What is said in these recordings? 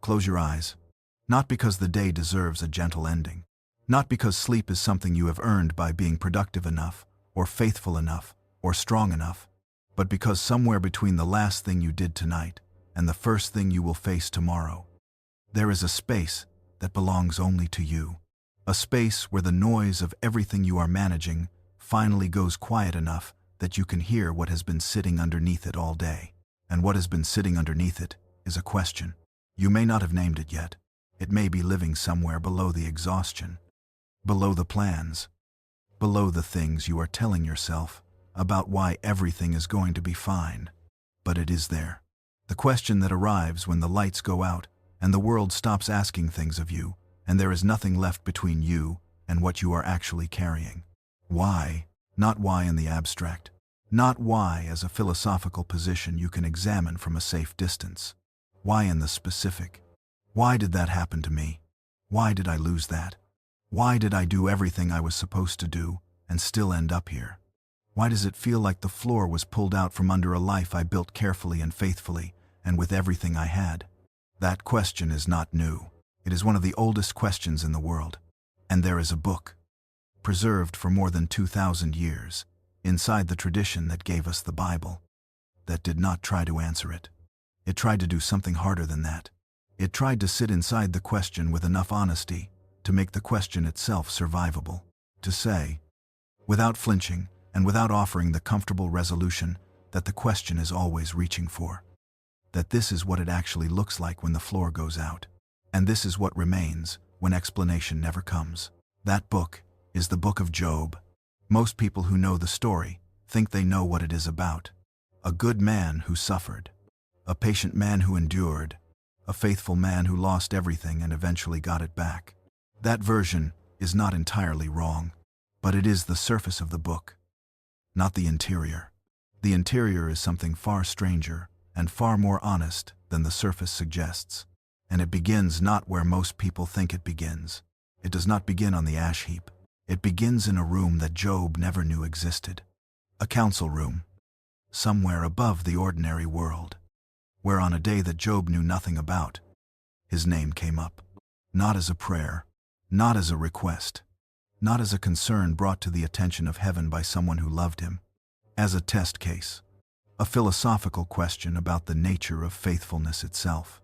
Close your eyes. Not because the day deserves a gentle ending. Not because sleep is something you have earned by being productive enough, or faithful enough, or strong enough, but because somewhere between the last thing you did tonight and the first thing you will face tomorrow, there is a space that belongs only to you. A space where the noise of everything you are managing finally goes quiet enough that you can hear what has been sitting underneath it all day. And what has been sitting underneath it is a question. You may not have named it yet. It may be living somewhere below the exhaustion, below the plans, below the things you are telling yourself about why everything is going to be fine. But it is there. The question that arrives when the lights go out and the world stops asking things of you, and there is nothing left between you and what you are actually carrying. Why? Not why in the abstract. Not why as a philosophical position you can examine from a safe distance. Why in the specific? Why did that happen to me? Why did I lose that? Why did I do everything I was supposed to do and still end up here? Why does it feel like the floor was pulled out from under a life I built carefully and faithfully and with everything I had? That question is not new. It is one of the oldest questions in the world. And there is a book, preserved for more than 2,000 years, inside the tradition that gave us the Bible, that did not try to answer it. It tried to do something harder than that. It tried to sit inside the question with enough honesty to make the question itself survivable. To say, without flinching and without offering the comfortable resolution that the question is always reaching for. That this is what it actually looks like when the floor goes out. And this is what remains when explanation never comes. That book is the book of Job. Most people who know the story think they know what it is about. A good man who suffered. A patient man who endured. A faithful man who lost everything and eventually got it back. That version is not entirely wrong, but it is the surface of the book, not the interior. The interior is something far stranger and far more honest than the surface suggests. And it begins not where most people think it begins. It does not begin on the ash heap. It begins in a room that Job never knew existed. A council room, somewhere above the ordinary world, where on a day that Job knew nothing about, his name came up. Not as a prayer, not as a request, not as a concern brought to the attention of heaven by someone who loved him, as a test case, a philosophical question about the nature of faithfulness itself,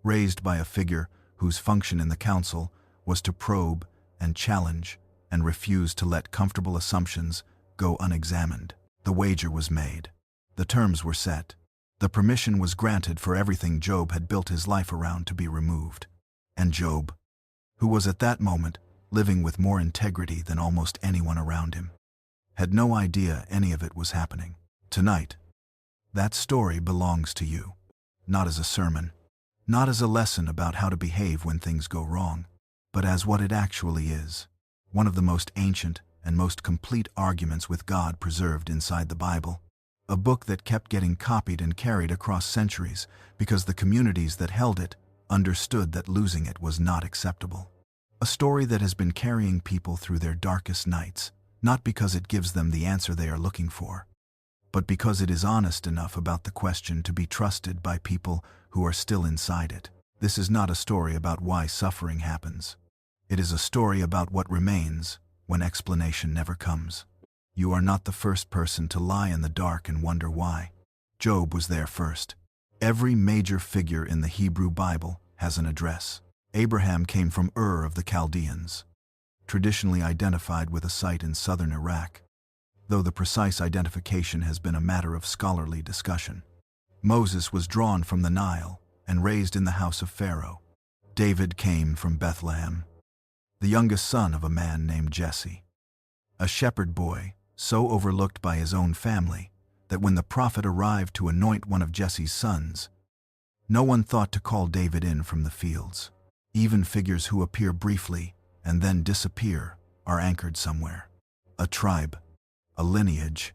raised by a figure whose function in the council was to probe and challenge and refuse to let comfortable assumptions go unexamined. The wager was made. The terms were set. The permission was granted for everything Job had built his life around to be removed. And Job, who was at that moment living with more integrity than almost anyone around him, had no idea any of it was happening. Tonight, that story belongs to you, not as a sermon, not as a lesson about how to behave when things go wrong, but as what it actually is, one of the most ancient and most complete arguments with God preserved inside the Bible, a book that kept getting copied and carried across centuries because the communities that held it understood that losing it was not acceptable. A story that has been carrying people through their darkest nights, not because it gives them the answer they are looking for, but because it is honest enough about the question to be trusted by people who are still inside it. This is not a story about why suffering happens. It is a story about what remains when explanation never comes. You are not the first person to lie in the dark and wonder why. Job was there first. Every major figure in the Hebrew Bible has an address. Abraham came from Ur of the Chaldeans, traditionally identified with a site in southern Iraq, though the precise identification has been a matter of scholarly discussion. Moses was drawn from the Nile and raised in the house of Pharaoh. David came from Bethlehem, the youngest son of a man named Jesse, a shepherd boy so overlooked by his own family that when the prophet arrived to anoint one of Jesse's sons, no one thought to call David in from the fields. Even figures who appear briefly and then disappear are anchored somewhere. A tribe, a lineage,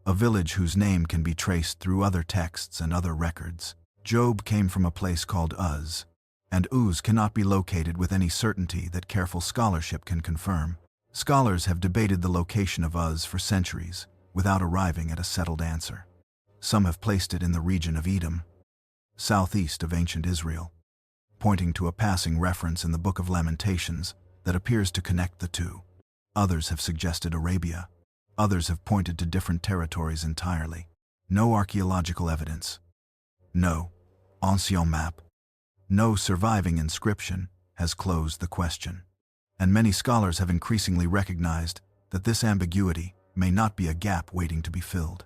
a village whose name can be traced through other texts and other records. Job came from a place called Uz, and Uz cannot be located with any certainty that careful scholarship can confirm. Scholars have debated the location of Uz for centuries without arriving at a settled answer. Some have placed it in the region of Edom, southeast of ancient Israel. pointing to a passing reference in the Book of Lamentations that appears to connect the two. Others have suggested Arabia. Others have pointed to different territories entirely. No archaeological evidence. No ancient map. No surviving inscription has closed the question. And many scholars have increasingly recognized that this ambiguity may not be a gap waiting to be filled.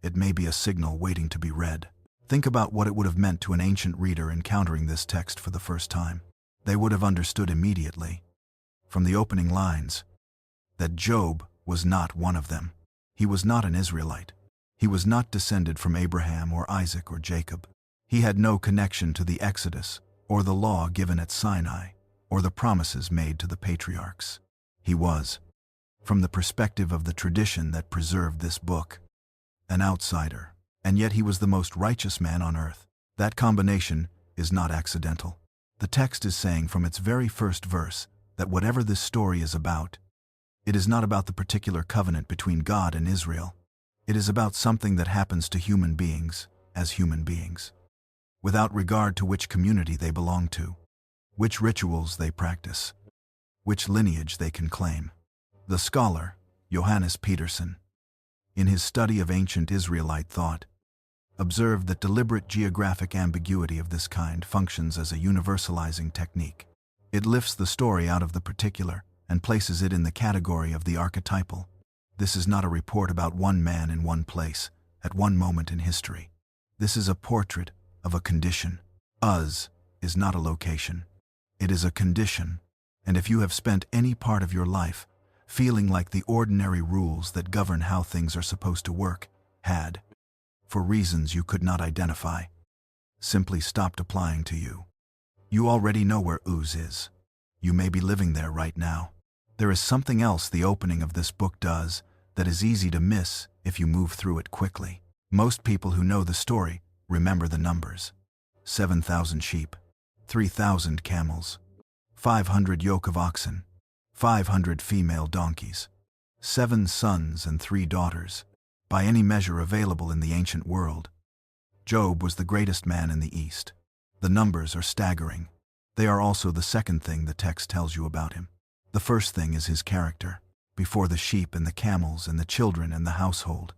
It may be a signal waiting to be read. Think about what it would have meant to an ancient reader encountering this text for the first time. They would have understood immediately, from the opening lines, that Job was not one of them. He was not an Israelite. He was not descended from Abraham or Isaac or Jacob. He had no connection to the Exodus or the law given at Sinai or the promises made to the patriarchs. He was, from the perspective of the tradition that preserved this book, an outsider, and yet he was the most righteous man on earth. That combination is not accidental. The text is saying from its very first verse that whatever this story is about, it is not about the particular covenant between God and Israel. It is about something that happens to human beings as human beings, without regard to which community they belong to, which rituals they practice, which lineage they can claim. The scholar, Johannes Peterson, in his study of ancient Israelite thought, observed that deliberate geographic ambiguity of this kind functions as a universalizing technique. It lifts the story out of the particular and places it in the category of the archetypal. This is not a report about one man in one place, at one moment in history. This is a portrait of a condition. Uz is not a location. It is a condition. And if you have spent any part of your life feeling like the ordinary rules that govern how things are supposed to work had, for reasons you could not identify, simply stopped applying to you. You already know where Uz is. You may be living there right now. There is something else the opening of this book does that is easy to miss if you move through it quickly. Most people who know the story remember the numbers. 7,000 sheep, 3,000 camels, 500 yoke of oxen, 500 female donkeys, 7 sons and 3 daughters. By any measure available in the ancient world, Job was the greatest man in the East. The numbers are staggering. They are also the second thing the text tells you about him. The first thing is his character. Before the sheep and the camels and the children and the household,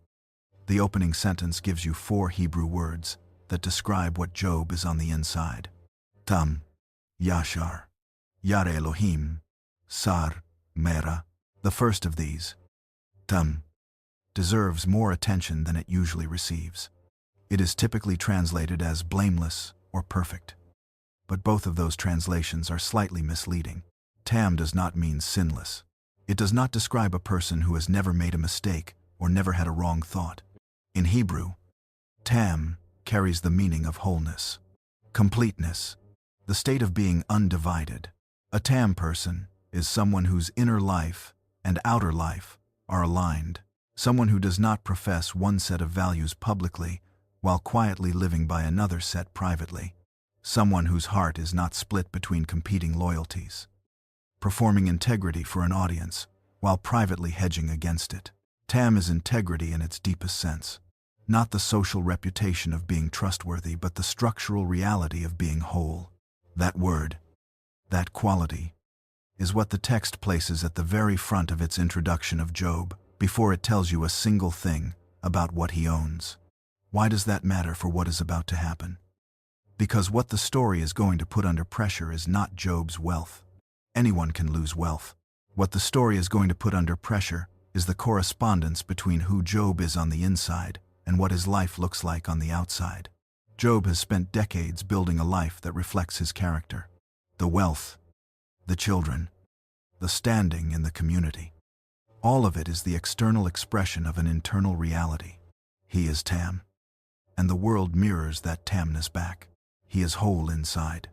the opening sentence gives you 4 Hebrew words that describe what Job is on the inside. Tam, Yashar, Yare Elohim, Sar, Mera. The first of these, Tam, deserves more attention than it usually receives. It is typically translated as blameless or perfect. But both of those translations are slightly misleading. Tam does not mean sinless. It does not describe a person who has never made a mistake or never had a wrong thought. In Hebrew, Tam carries the meaning of wholeness, completeness, the state of being undivided. A Tam person is someone whose inner life and outer life are aligned, someone who does not profess one set of values publicly while quietly living by another set privately, someone whose heart is not split between competing loyalties, performing integrity for an audience while privately hedging against it. Tam is integrity in its deepest sense, not the social reputation of being trustworthy, but the structural reality of being whole. That word, that quality, is what the text places at the very front of its introduction of Job, before it tells you a single thing about what he owns. Why does that matter for what is about to happen? Because what the story is going to put under pressure is not Job's wealth. Anyone can lose wealth. What the story is going to put under pressure is the correspondence between who Job is on the inside and what his life looks like on the outside. Job has spent decades building a life that reflects his character. The wealth, the children, the standing in the community. All of it is the external expression of an internal reality. He is Tam, and the world mirrors that Tamness back. He is whole inside,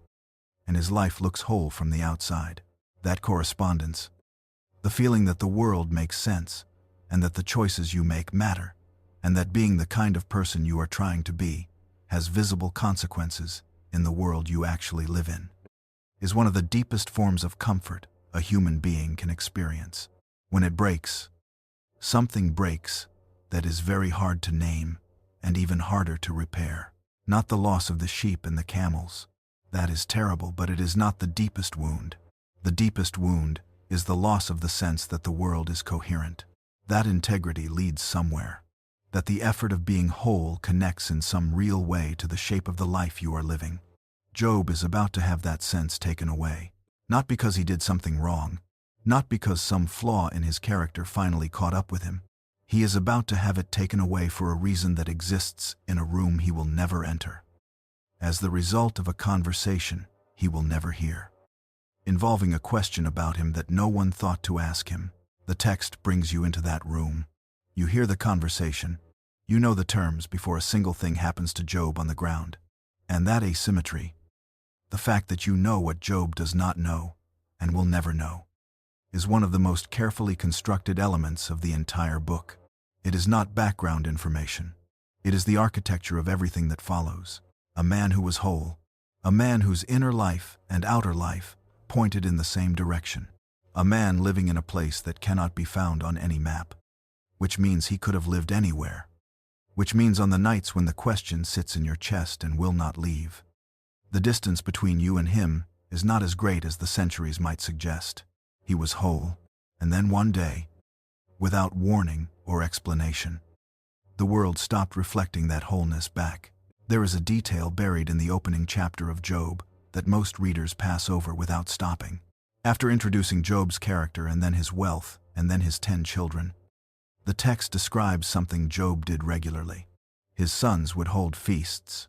and his life looks whole from the outside. That correspondence, the feeling that the world makes sense, and that the choices you make matter, and that being the kind of person you are trying to be has visible consequences in the world you actually live in, is one of the deepest forms of comfort a human being can experience. When it breaks, something breaks that is very hard to name and even harder to repair. Not the loss of the sheep and the camels. That is terrible, but it is not the deepest wound. The deepest wound is the loss of the sense that the world is coherent, that integrity leads somewhere, that the effort of being whole connects in some real way to the shape of the life you are living. Job is about to have that sense taken away, not because he did something wrong, not because some flaw in his character finally caught up with him. He is about to have it taken away for a reason that exists in a room he will never enter, as the result of a conversation he will never hear, involving a question about him that no one thought to ask him. The text brings you into that room. You hear the conversation. You know the terms before a single thing happens to Job on the ground. And that asymmetry, the fact that you know what Job does not know and will never know, is one of the most carefully constructed elements of the entire book. It is not background information. It is the architecture of everything that follows. A man who was whole, a man whose inner life and outer life pointed in the same direction, a man living in a place that cannot be found on any map, which means he could have lived anywhere, which means on the nights when the question sits in your chest and will not leave, the distance between you and him is not as great as the centuries might suggest. He was whole, and then one day, without warning or explanation, the world stopped reflecting that wholeness back. There is a detail buried in the opening chapter of Job that most readers pass over without stopping. After introducing Job's character and then his wealth and then his 10 children, the text describes something Job did regularly. His sons would hold feasts,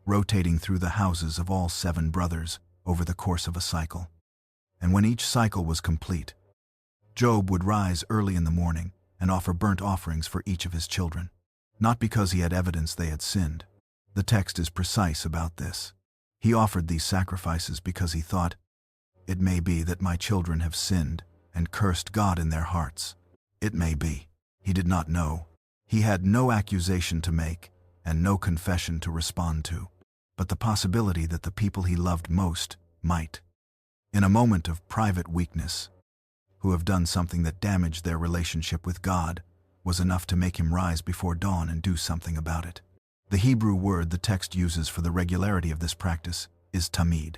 rotating through the houses of all 7 brothers over the course of a cycle. And when each cycle was complete, Job would rise early in the morning and offer burnt offerings for each of his children, not because he had evidence they had sinned. The text is precise about this. He offered these sacrifices because he thought, "It may be that my children have sinned and cursed God in their hearts. It may be." He did not know. He had no accusation to make and no confession to respond to, but the possibility that the people he loved most might, in a moment of private weakness, who have done something that damaged their relationship with God, was enough to make him rise before dawn and do something about it. The Hebrew word the text uses for the regularity of this practice is tamid,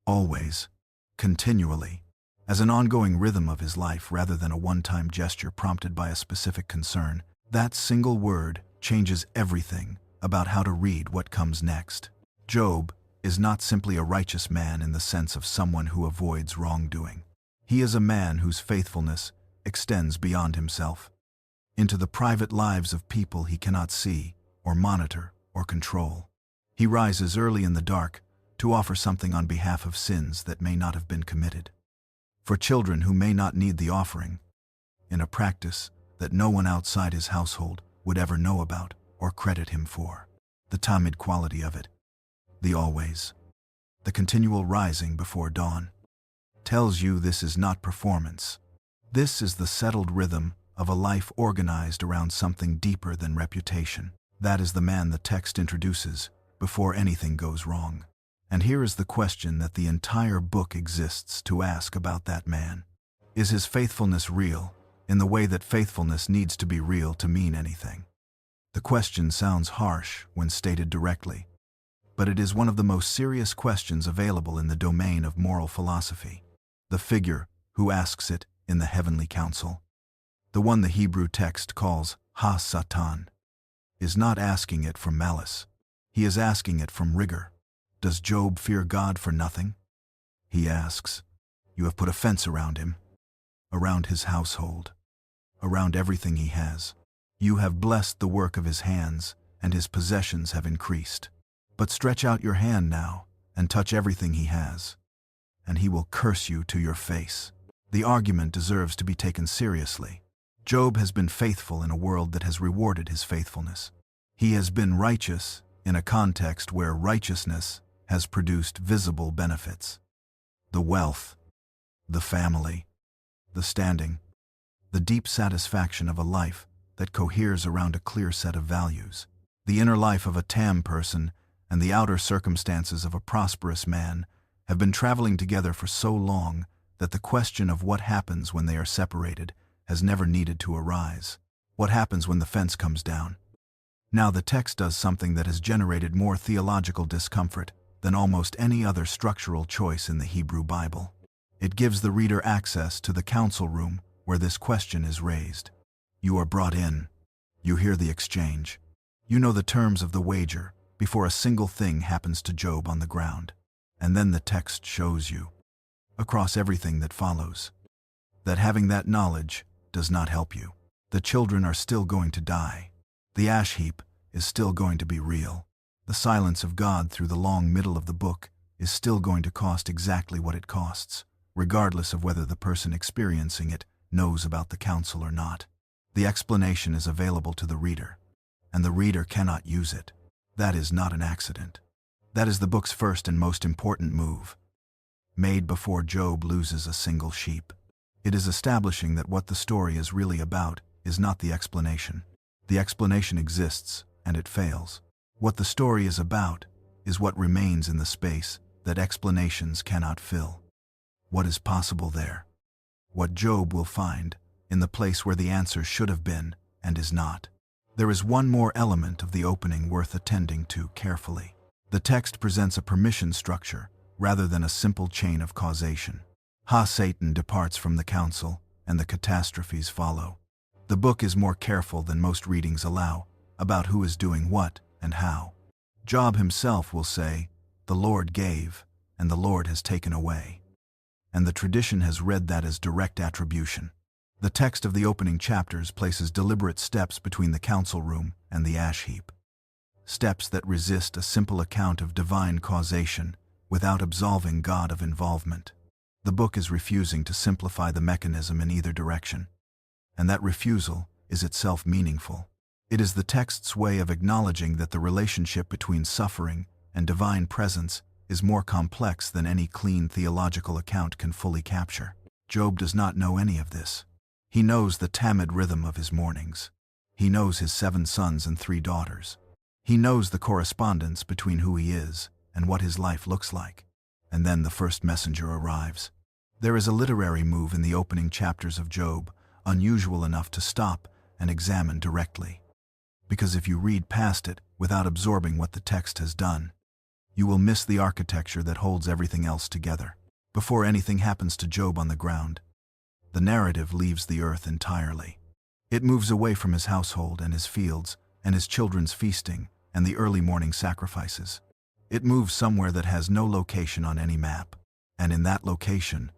always, continually, as an ongoing rhythm of his life rather than a one-time gesture prompted by a specific concern. That single word changes everything about how to read what comes next. Job is not simply a righteous man in the sense of someone who avoids wrongdoing. He is a man whose faithfulness extends beyond himself, into the private lives of people he cannot see or monitor or control. He rises early in the dark to offer something on behalf of sins that may not have been committed, for children who may not need the offering, in a practice that no one outside his household would ever know about or credit him for. The tamid quality of it, the always, the continual rising before dawn, tells you this is not performance. This is the settled rhythm of a life organized around something deeper than reputation. That is the man the text introduces before anything goes wrong. And here is the question that the entire book exists to ask about that man. Is his faithfulness real, in the way that faithfulness needs to be real to mean anything? The question sounds harsh when stated directly, but it is one of the most serious questions available in the domain of moral philosophy. The figure who asks it in the heavenly council, the one the Hebrew text calls ha-Satan, is not asking it from malice. He is asking it from rigor. Does Job fear God for nothing? He asks. You have put a fence around him, around his household, around everything he has. You have blessed the work of his hands, and his possessions have increased. But stretch out your hand now and touch everything he has, and he will curse you to your face. The argument deserves to be taken seriously. Job has been faithful in a world that has rewarded his faithfulness. He has been righteous in a context where righteousness has produced visible benefits. The wealth, the family, the standing, the deep satisfaction of a life that coheres around a clear set of values. The inner life of a tam person and the outer circumstances of a prosperous man have been traveling together for so long that the question of what happens when they are separated has never needed to arise. What happens when the fence comes down? Now the text does something that has generated more theological discomfort than almost any other structural choice in the Hebrew Bible. It gives the reader access to the council room where this question is raised. You are brought in. You hear the exchange. You know the terms of the wager before a single thing happens to Job on the ground. And then the text shows you, across everything that follows, that having that knowledge does not help you. The children are still going to die. The ash heap is still going to be real. The silence of God through the long middle of the book is still going to cost exactly what it costs, regardless of whether the person experiencing it knows about the counsel or not. The explanation is available to the reader, and the reader cannot use it. That is not an accident. That is the book's first and most important move, made before Job loses a single sheep. It is establishing that what the story is really about is not the explanation. The explanation exists, and it fails. What the story is about is what remains in the space that explanations cannot fill. What is possible there? What Job will find in the place where the answer should have been and is not. There is one more element of the opening worth attending to carefully. The text presents a permission structure rather than a simple chain of causation. Satan departs from the council, and the catastrophes follow. The book is more careful than most readings allow about who is doing what and how. Job himself will say, "The Lord gave, and the Lord has taken away." And the tradition has read that as direct attribution. The text of the opening chapters places deliberate steps between the council room and the ash heap. Steps that resist a simple account of divine causation without absolving God of involvement. The book is refusing to simplify the mechanism in either direction, and that refusal is itself meaningful. It is the text's way of acknowledging that the relationship between suffering and divine presence is more complex than any clean theological account can fully capture. Job does not know any of this. He knows the tamid rhythm of his mornings. He knows his 7 sons and 3 daughters. He knows the correspondence between who he is and what his life looks like. And then the first messenger arrives. There is a literary move in the opening chapters of Job, unusual enough to stop and examine directly. Because if you read past it without absorbing what the text has done, you will miss the architecture that holds everything else together. Before anything happens to Job on the ground, the narrative leaves the earth entirely. It moves away from his household and his fields and his children's feasting and the early morning sacrifices. It moves somewhere that has no location on any map, and in that location,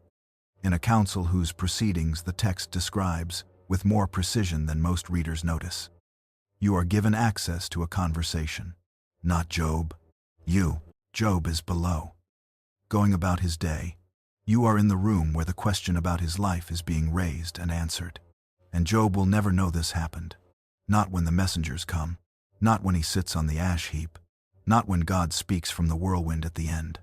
in a council whose proceedings the text describes with more precision than most readers notice. You are given access to a conversation. Not Job. You. Job is below, going about his day. You are in the room where the question about his life is being raised and answered. And Job will never know this happened. Not when the messengers come. Not when he sits on the ash heap. Not when God speaks from the whirlwind at the end.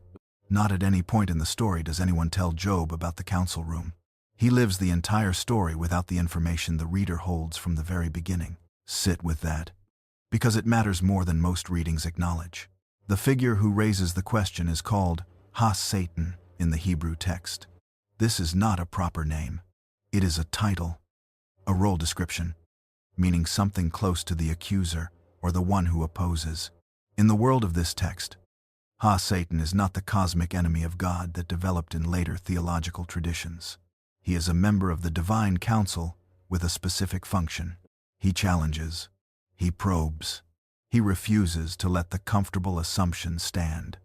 Not at any point in the story does anyone tell Job about the council room. He lives the entire story without the information the reader holds from the very beginning. Sit with that, because it matters more than most readings acknowledge. The figure who raises the question is called Satan in the Hebrew text. This is not a proper name. It is a title, a role description, meaning something close to the accuser or the one who opposes. In the world of this text, Satan is not the cosmic enemy of God that developed in later theological traditions. He is a member of the divine council with a specific function. He challenges. He probes. He refuses to let the comfortable assumption stand.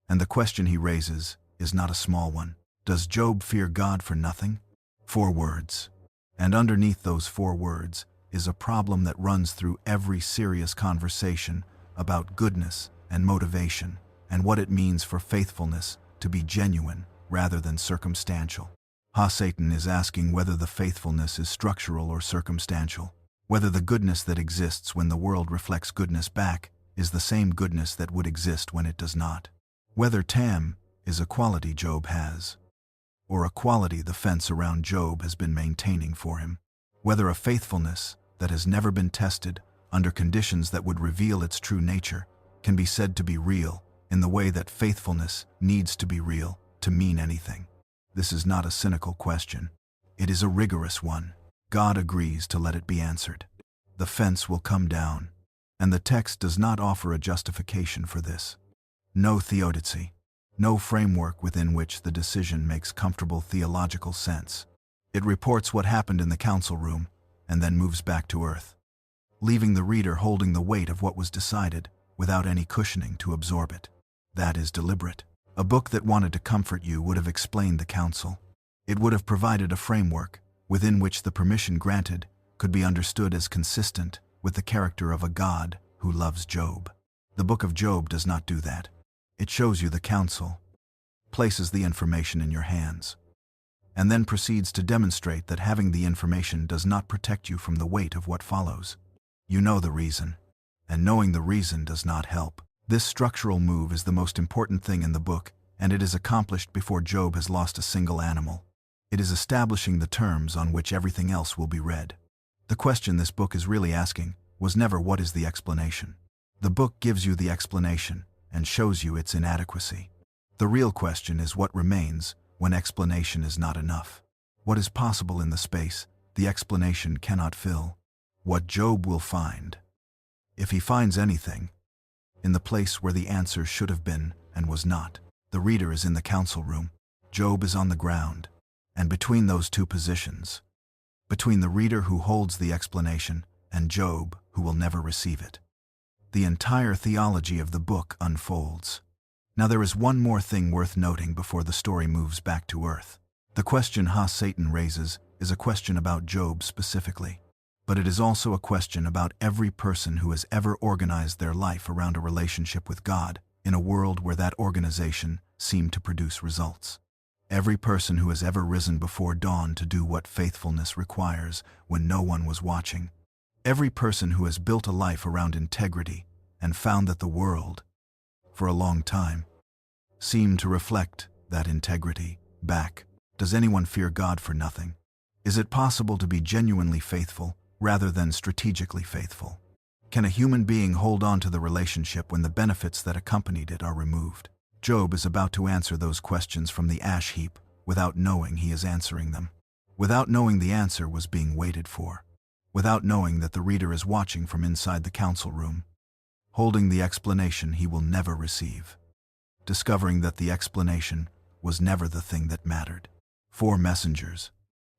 And the question he raises is not a small one. Does Job fear God for nothing? 4 words. And underneath those 4 words is a problem that runs through every serious conversation about goodness and motivation and what it means for faithfulness to be genuine rather than circumstantial. Satan is asking whether the faithfulness is structural or circumstantial. Whether the goodness that exists when the world reflects goodness back is the same goodness that would exist when it does not. Whether Tam is a quality Job has, or a quality the fence around Job has been maintaining for him. Whether a faithfulness that has never been tested under conditions that would reveal its true nature can be said to be real in the way that faithfulness needs to be real to mean anything. This is not a cynical question. It is a rigorous one. God agrees to let it be answered. The fence will come down, and the text does not offer a justification for this. No theodicy. No framework within which the decision makes comfortable theological sense. It reports what happened in the council room and then moves back to earth, leaving the reader holding the weight of what was decided without any cushioning to absorb it. That is deliberate. A book that wanted to comfort you would have explained the council. It would have provided a framework within which the permission granted could be understood as consistent with the character of a God who loves Job. The book of Job does not do that. It shows you the counsel, places the information in your hands, and then proceeds to demonstrate that having the information does not protect you from the weight of what follows. You know the reason, and knowing the reason does not help. This structural move is the most important thing in the book, and it is accomplished before Job has lost a single animal. It is establishing the terms on which everything else will be read. The question this book is really asking was never what is the explanation. The book gives you the explanation and shows you its inadequacy. The real question is what remains when explanation is not enough. What is possible in the space the explanation cannot fill? What Job will find, if he finds anything, in the place where the answer should have been and was not. The reader is in the council room. Job is on the ground. And between those two positions, between the reader who holds the explanation and Job who will never receive it, the entire theology of the book unfolds. Now there is one more thing worth noting before the story moves back to earth. The question Satan raises is a question about Job specifically, but it is also a question about every person who has ever organized their life around a relationship with God in a world where that organization seemed to produce results. Every person who has ever risen before dawn to do what faithfulness requires when no one was watching. Every person who has built a life around integrity and found that the world, for a long time, seemed to reflect that integrity back. Does anyone fear God for nothing? Is it possible to be genuinely faithful rather than strategically faithful? Can a human being hold on to the relationship when the benefits that accompanied it are removed? Job is about to answer those questions from the ash heap without knowing he is answering them, without knowing the answer was being waited for, without knowing that the reader is watching from inside the council room, holding the explanation he will never receive, discovering that the explanation was never the thing that mattered. 4 messengers,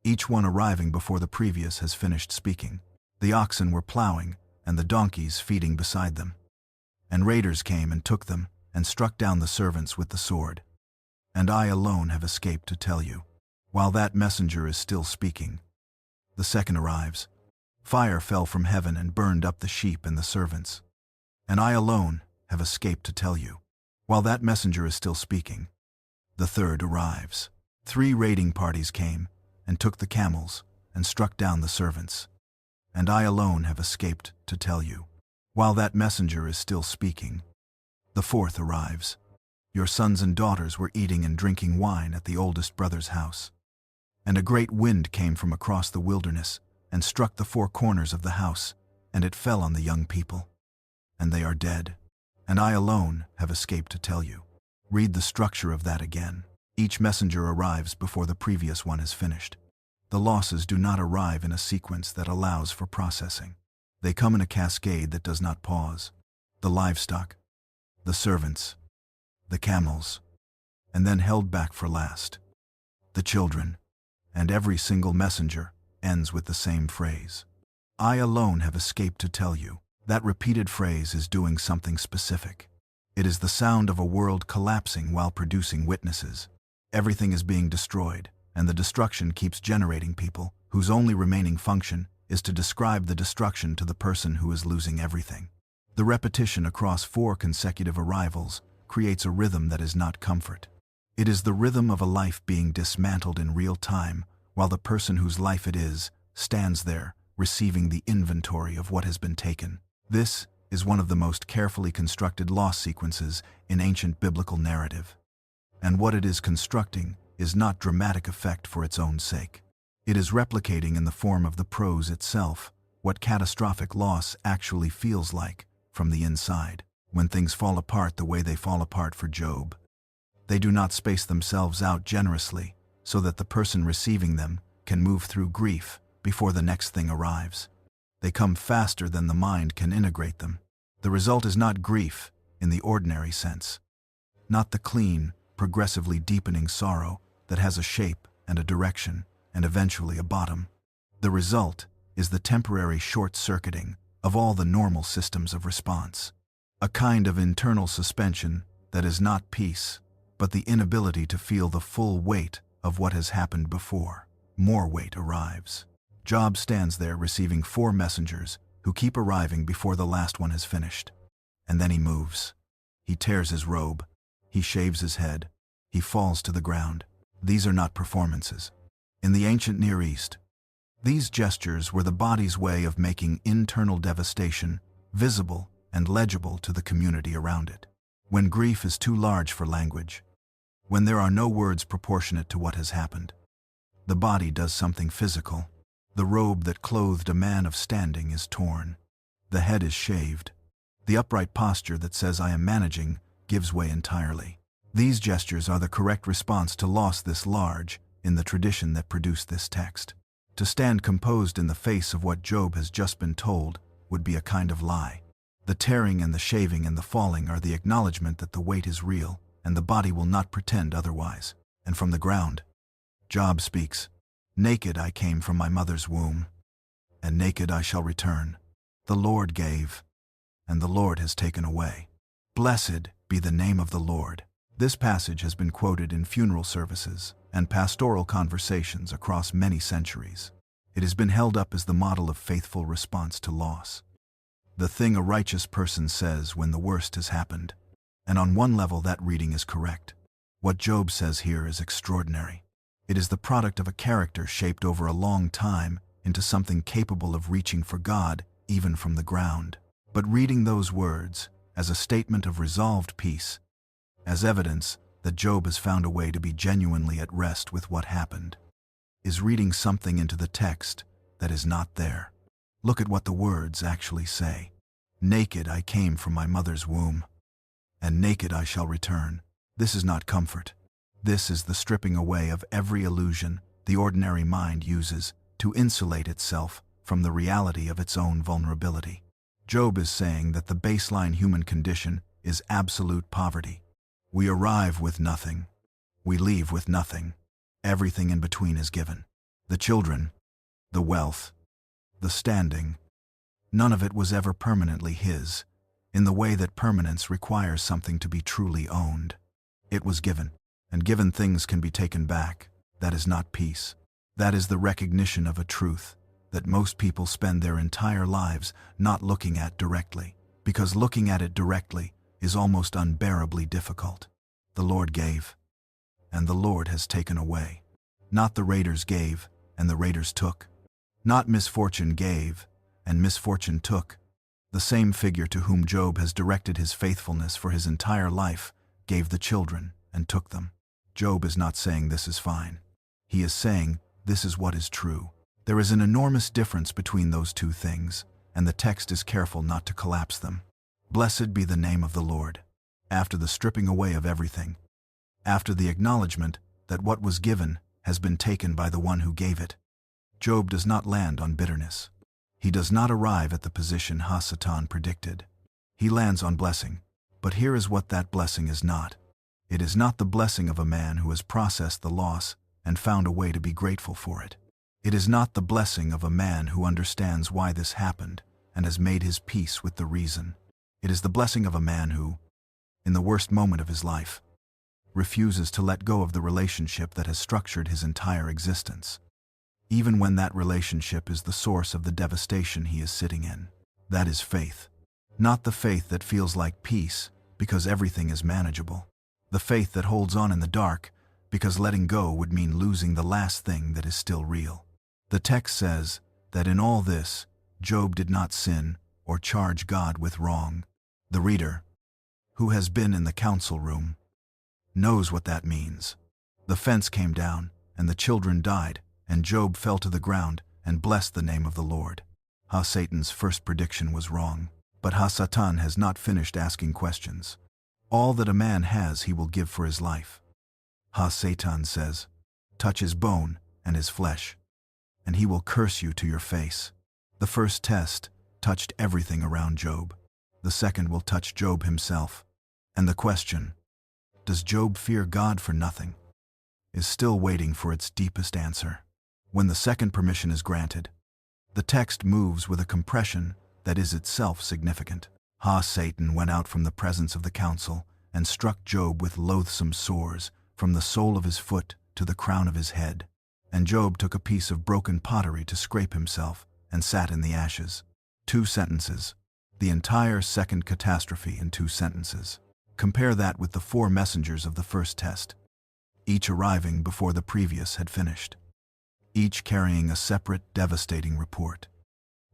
each one arriving before the previous has finished speaking. The oxen were plowing and the donkeys feeding beside them. And raiders came and took them and struck down the servants with the sword. And I alone have escaped to tell you. While that messenger is still speaking, the second arrives. Fire fell from heaven and burned up the sheep and the servants. And I alone have escaped to tell you. While that messenger is still speaking, the third arrives. 3 raiding parties came and took the camels and struck down the servants. And I alone have escaped to tell you. While that messenger is still speaking, the fourth arrives. Your sons and daughters were eating and drinking wine at the oldest brother's house. And a great wind came from across the wilderness and struck the 4 corners of the house, and it fell on the young people. And they are dead. And I alone have escaped to tell you. Read the structure of that again. Each messenger arrives before the previous one is finished. The losses do not arrive in a sequence that allows for processing. They come in a cascade that does not pause. The livestock, the servants, the camels, and then held back for last, the children, and every single messenger ends with the same phrase. I alone have escaped to tell you. That repeated phrase is doing something specific. It is the sound of a world collapsing while producing witnesses. Everything is being destroyed, and the destruction keeps generating people whose only remaining function is to describe the destruction to the person who is losing everything. The repetition across 4 consecutive arrivals creates a rhythm that is not comfort. It is the rhythm of a life being dismantled in real time, while the person whose life it is stands there, receiving the inventory of what has been taken. This is one of the most carefully constructed loss sequences in ancient biblical narrative. And what it is constructing is not dramatic effect for its own sake. It is replicating in the form of the prose itself what catastrophic loss actually feels like from the inside. When things fall apart the way they fall apart for Job, they do not space themselves out generously so that the person receiving them can move through grief before the next thing arrives. They come faster than the mind can integrate them. The result is not grief in the ordinary sense. not the clean, progressively deepening sorrow that has a shape and a direction and eventually a bottom. The result is the temporary short-circuiting of all the normal systems of response. A kind of internal suspension that is not peace, but the inability to feel the full weight of what has happened before. More weight arrives. Job stands there receiving 4 messengers who keep arriving before the last one has finished. And then he moves. He tears his robe. He shaves his head. He falls to the ground. These are not performances. In the ancient Near East, these gestures were the body's way of making internal devastation visible and legible to the community around it. When grief is too large for language, when there are no words proportionate to what has happened, the body does something physical. The robe that clothed a man of standing is torn. The head is shaved. The upright posture that says "I am managing" gives way entirely. These gestures are the correct response to loss this large in the tradition that produced this text. To stand composed in the face of what Job has just been told would be a kind of lie. The tearing and the shaving and the falling are the acknowledgement that the weight is real and the body will not pretend otherwise. And from the ground, Job speaks, "Naked I came from my mother's womb, and naked I shall return. The Lord gave, and the Lord has taken away. Blessed be the name of the Lord." This passage has been quoted in funeral services and pastoral conversations across many centuries. It has been held up as the model of faithful response to loss. The thing a righteous person says when the worst has happened. And on one level that reading is correct. What Job says here is extraordinary. It is the product of a character shaped over a long time into something capable of reaching for God even from the ground. But reading those words as a statement of resolved peace, as evidence that Job has found a way to be genuinely at rest with what happened, is reading something into the text that is not there. Look at what the words actually say. "Naked I came from my mother's womb, and naked I shall return." This is not comfort. This is the stripping away of every illusion the ordinary mind uses to insulate itself from the reality of its own vulnerability. Job is saying that the baseline human condition is absolute poverty. We arrive with nothing. We leave with nothing. Everything in between is given. The children, the wealth, the standing. None of it was ever permanently his, in the way that permanence requires something to be truly owned. It was given, and given things can be taken back. That is not peace. That is the recognition of a truth that most people spend their entire lives not looking at directly, because looking at it directly is almost unbearably difficult. The Lord gave, and the Lord has taken away. Not the raiders gave, and the raiders took. Not misfortune gave, and misfortune took. The same figure to whom Job has directed his faithfulness for his entire life gave the children and took them. Job is not saying this is fine. He is saying this is what is true. There is an enormous difference between those two things, and the text is careful not to collapse them. Blessed be the name of the Lord. After the stripping away of everything, after the acknowledgement that what was given has been taken by the one who gave it, Job does not land on bitterness. He does not arrive at the position Ha-Satan predicted. He lands on blessing. But here is what that blessing is not. It is not the blessing of a man who has processed the loss and found a way to be grateful for it. It is not the blessing of a man who understands why this happened and has made his peace with the reason. It is the blessing of a man who, in the worst moment of his life, refuses to let go of the relationship that has structured his entire existence, even when that relationship is the source of the devastation he is sitting in. That is faith. Not the faith that feels like peace because everything is manageable. The faith that holds on in the dark because letting go would mean losing the last thing that is still real. The text says that in all this, Job did not sin or charge God with wrong. The reader, who has been in the council room, knows what that means. The fence came down, and the children died, and Job fell to the ground and blessed the name of the Lord. Ha-Satan's first prediction was wrong, but Ha-Satan has not finished asking questions. All that a man has he will give for his life. Ha-Satan says, touch his bone and his flesh, and he will curse you to your face. The first test touched everything around Job. The second will touch Job himself. And the question, Does Job fear God for nothing? Is still waiting for its deepest answer. When the second permission is granted, the text moves with a compression that is itself significant. Satan went out from the presence of the council and struck Job with loathsome sores from the sole of his foot to the crown of his head. And Job took a piece of broken pottery to scrape himself and sat in the ashes. 2 sentences. The entire second catastrophe in 2 sentences. Compare that with the 4 messengers of the first test, each arriving before the previous had finished, each carrying a separate, devastating report.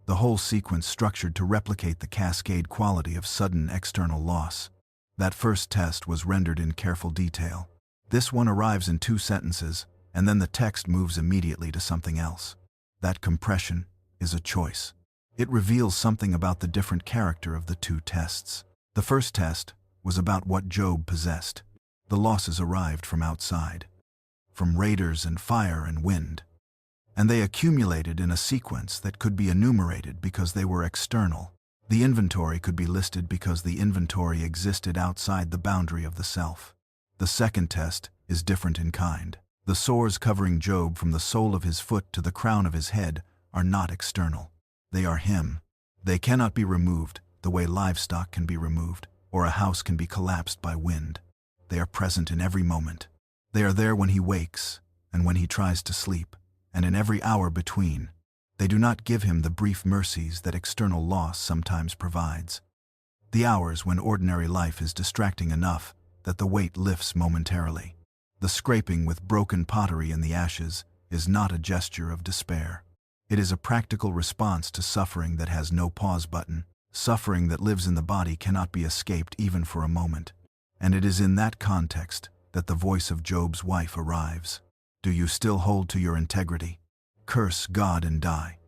The whole sequence structured to replicate the cascade quality of sudden external loss. That first test was rendered in careful detail. This one arrives in 2 sentences, and then the text moves immediately to something else. That compression is a choice. It reveals something about the different character of the 2 tests. The first test was about what Job possessed. The losses arrived from outside, from raiders and fire and wind, and they accumulated in a sequence that could be enumerated because they were external. The inventory could be listed because the inventory existed outside the boundary of the self. The second test is different in kind. The sores covering Job from the sole of his foot to the crown of his head are not external. They are him. They cannot be removed the way livestock can be removed, or a house can be collapsed by wind. They are present in every moment. They are there when he wakes, and when he tries to sleep, and in every hour between. They do not give him the brief mercies that external loss sometimes provides. The hours when ordinary life is distracting enough that the weight lifts momentarily. The scraping with broken pottery in the ashes is not a gesture of despair. It is a practical response to suffering that has no pause button. Suffering that lives in the body cannot be escaped even for a moment. And it is in that context that the voice of Job's wife arrives. Do you still hold to your integrity? Curse God and die.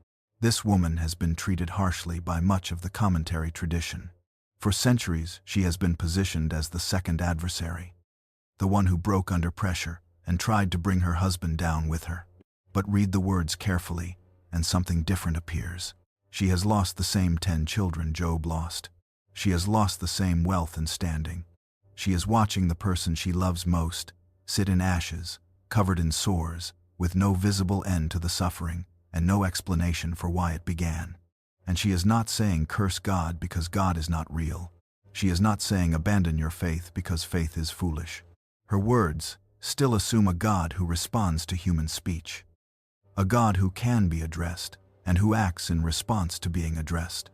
This woman has been treated harshly by much of the commentary tradition. For centuries, she has been positioned as the second adversary, the one who broke under pressure and tried to bring her husband down with her. But read the words carefully, and something different appears. She has lost the same 10 children Job lost. She has lost the same wealth and standing. She is watching the person she loves most sit in ashes, covered in sores, with no visible end to the suffering and no explanation for why it began. And she is not saying curse God because God is not real. She is not saying abandon your faith because faith is foolish. Her words still assume a God who responds to human speech, a God who can be addressed and who acts in response to being addressed.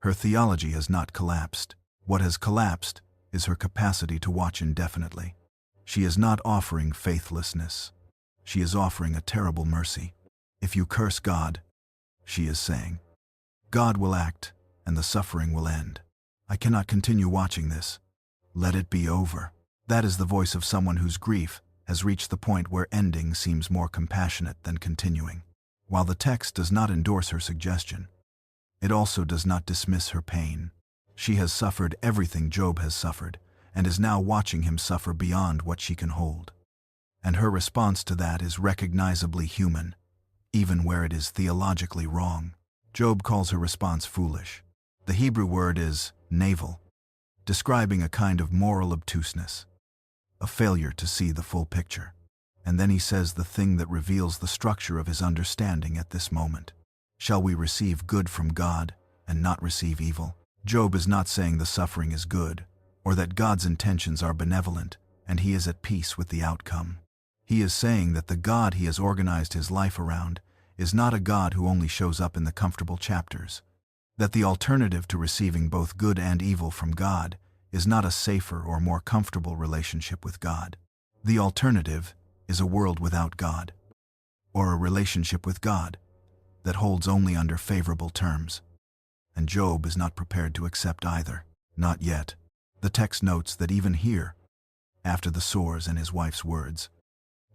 Her theology has not collapsed. What has collapsed is her capacity to watch indefinitely. She is not offering faithlessness. She is offering a terrible mercy. If you curse God, she is saying, God will act and the suffering will end. I cannot continue watching this. Let it be over. That is the voice of someone whose grief has reached the point where ending seems more compassionate than continuing. While the text does not endorse her suggestion, it also does not dismiss her pain. She has suffered everything Job has suffered, and is now watching him suffer beyond what she can hold. And her response to that is recognizably human, even where it is theologically wrong. Job calls her response foolish. The Hebrew word is navel, describing a kind of moral obtuseness, a failure to see the full picture. And then he says the thing that reveals the structure of his understanding at this moment. Shall we receive good from God and not receive evil? Job is not saying the suffering is good, or that God's intentions are benevolent and he is at peace with the outcome. He is saying that the God he has organized his life around is not a God who only shows up in the comfortable chapters, that the alternative to receiving both good and evil from God is not a safer or more comfortable relationship with God. The alternative is a world without God, or a relationship with God that holds only under favorable terms. And Job is not prepared to accept either. Not yet. The text notes that even here, after the sores and his wife's words,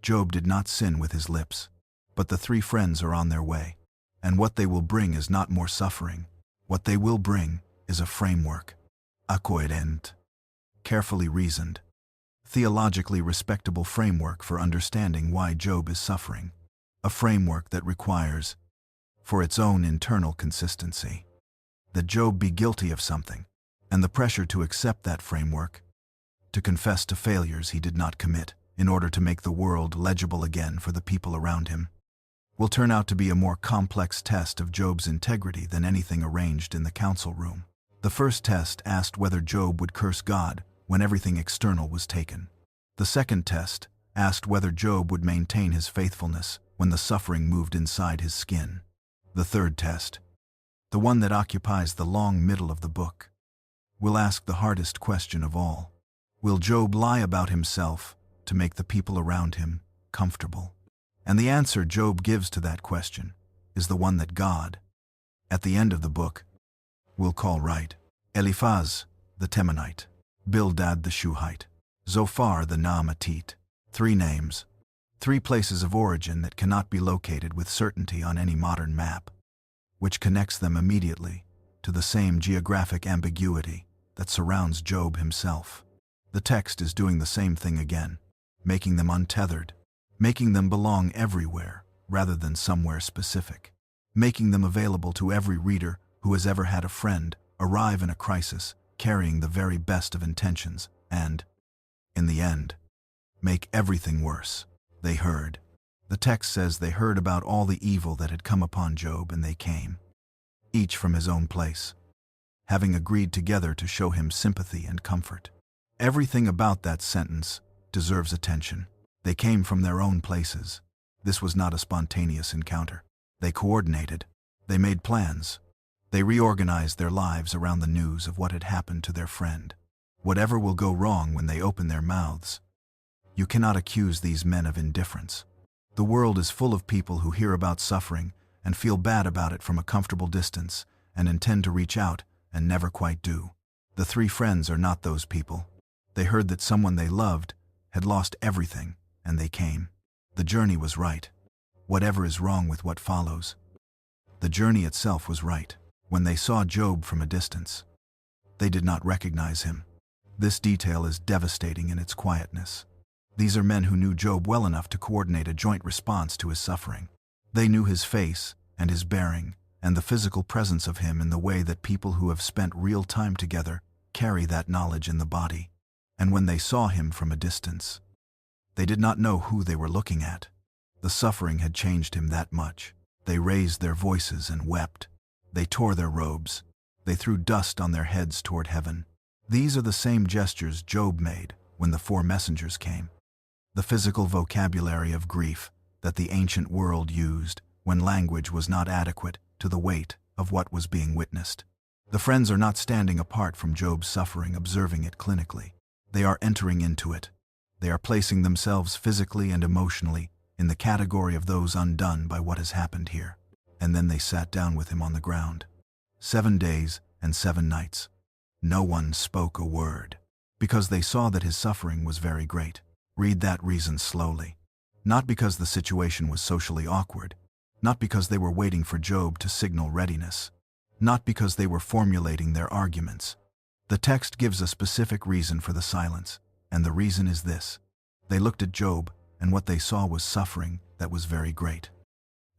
Job did not sin with his lips. But the 3 friends are on their way, and what they will bring is not more suffering. What they will bring is a framework, a coherent, carefully reasoned, theologically respectable framework for understanding why Job is suffering, a framework that requires, for its own internal consistency, that Job be guilty of something, and the pressure to accept that framework to confess to failures he did not commit, in order to make the world legible again for the people around him, will turn out to be a more complex test of Job's integrity than anything arranged in the council room. The first test asked whether Job would curse God when everything external was taken. The second test asked whether Job would maintain his faithfulness when the suffering moved inside his skin. The third test, the one that occupies the long middle of the book, will ask the hardest question of all. Will Job lie about himself to make the people around him comfortable? And the answer Job gives to that question is the one that God, at the end of the book, will call right. Eliphaz, the Temanite, Bildad the Shuhite, Zophar the Naamatite. 3 names, 3 places of origin that cannot be located with certainty on any modern map, which connects them immediately to the same geographic ambiguity that surrounds Job himself. The text is doing the same thing again, making them untethered, making them belong everywhere rather than somewhere specific, making them available to every reader who has ever had a friend arrive in a crisis carrying the very best of intentions and, in the end, make everything worse. They heard. The text says they heard about all the evil that had come upon Job, and they came, each from his own place, having agreed together to show him sympathy and comfort. Everything about that sentence deserves attention. They came from their own places. This was not a spontaneous encounter. They coordinated. They made plans. They reorganized their lives around the news of what had happened to their friend. Whatever will go wrong when they open their mouths, you cannot accuse these men of indifference. The world is full of people who hear about suffering and feel bad about it from a comfortable distance and intend to reach out and never quite do. The 3 friends are not those people. They heard that someone they loved had lost everything, and they came. The journey was right. Whatever is wrong with what follows, the journey itself was right. When they saw Job from a distance, they did not recognize him. This detail is devastating in its quietness. These are men who knew Job well enough to coordinate a joint response to his suffering. They knew his face and his bearing and the physical presence of him in the way that people who have spent real time together carry that knowledge in the body. And when they saw him from a distance, they did not know who they were looking at. The suffering had changed him that much. They raised their voices and wept. They tore their robes. They threw dust on their heads toward heaven. These are the same gestures Job made when the 4 messengers came. The physical vocabulary of grief that the ancient world used when language was not adequate to the weight of what was being witnessed. The friends are not standing apart from Job's suffering, observing it clinically. They are entering into it. They are placing themselves physically and emotionally in the category of those undone by what has happened here. And then they sat down with him on the ground. 7 days and 7 nights. No one spoke a word, because they saw that his suffering was very great. Read that reason slowly. Not because the situation was socially awkward, not because they were waiting for Job to signal readiness, not because they were formulating their arguments. The text gives a specific reason for the silence, and the reason is this. They looked at Job, and what they saw was suffering that was very great.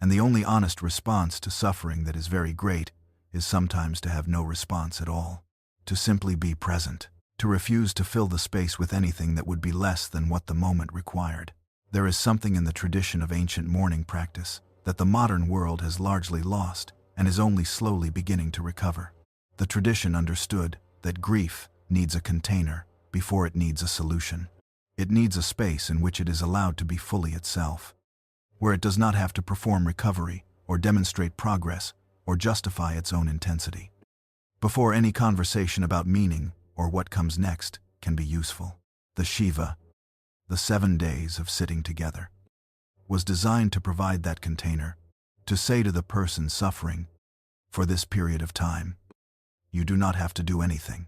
And the only honest response to suffering that is very great is sometimes to have no response at all, to simply be present, to refuse to fill the space with anything that would be less than what the moment required. There is something in the tradition of ancient mourning practice that the modern world has largely lost and is only slowly beginning to recover. The tradition understood that grief needs a container before it needs a solution. It needs a space in which it is allowed to be fully itself, where it does not have to perform recovery or demonstrate progress or justify its own intensity, before any conversation about meaning or what comes next can be useful. The Shiva, the 7 days of sitting together, was designed to provide that container, to say to the person suffering, for this period of time, you do not have to do anything.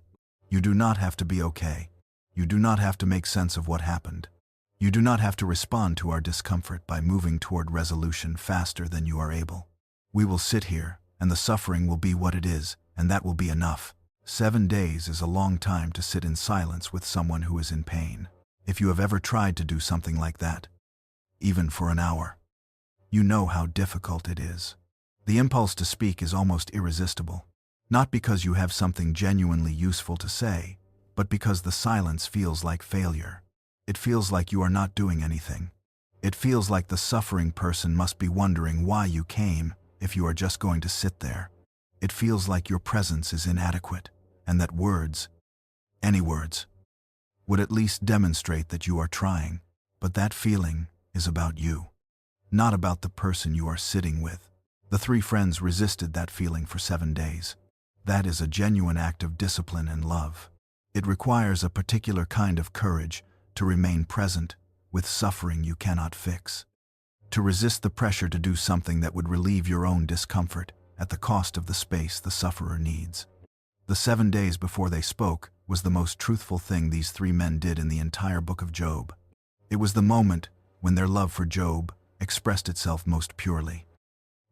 You do not have to be okay. You do not have to make sense of what happened. You do not have to respond to our discomfort by moving toward resolution faster than you are able. We will sit here, and the suffering will be what it is, and that will be enough. 7 days is a long time to sit in silence with someone who is in pain. If you have ever tried to do something like that, even for an hour, you know how difficult it is. The impulse to speak is almost irresistible, not because you have something genuinely useful to say, but because the silence feels like failure. It feels like you are not doing anything. It feels like the suffering person must be wondering why you came if you are just going to sit there. It feels like your presence is inadequate, and that words, any words, would at least demonstrate that you are trying. But that feeling is about you, not about the person you are sitting with. The three friends resisted that feeling for 7 days. That is a genuine act of discipline and love. It requires a particular kind of courage to remain present with suffering you cannot fix. To resist the pressure to do something that would relieve your own discomfort at the cost of the space the sufferer needs. The 7 days before they spoke was the most truthful thing these three men did in the entire book of Job. It was the moment when their love for Job expressed itself most purely.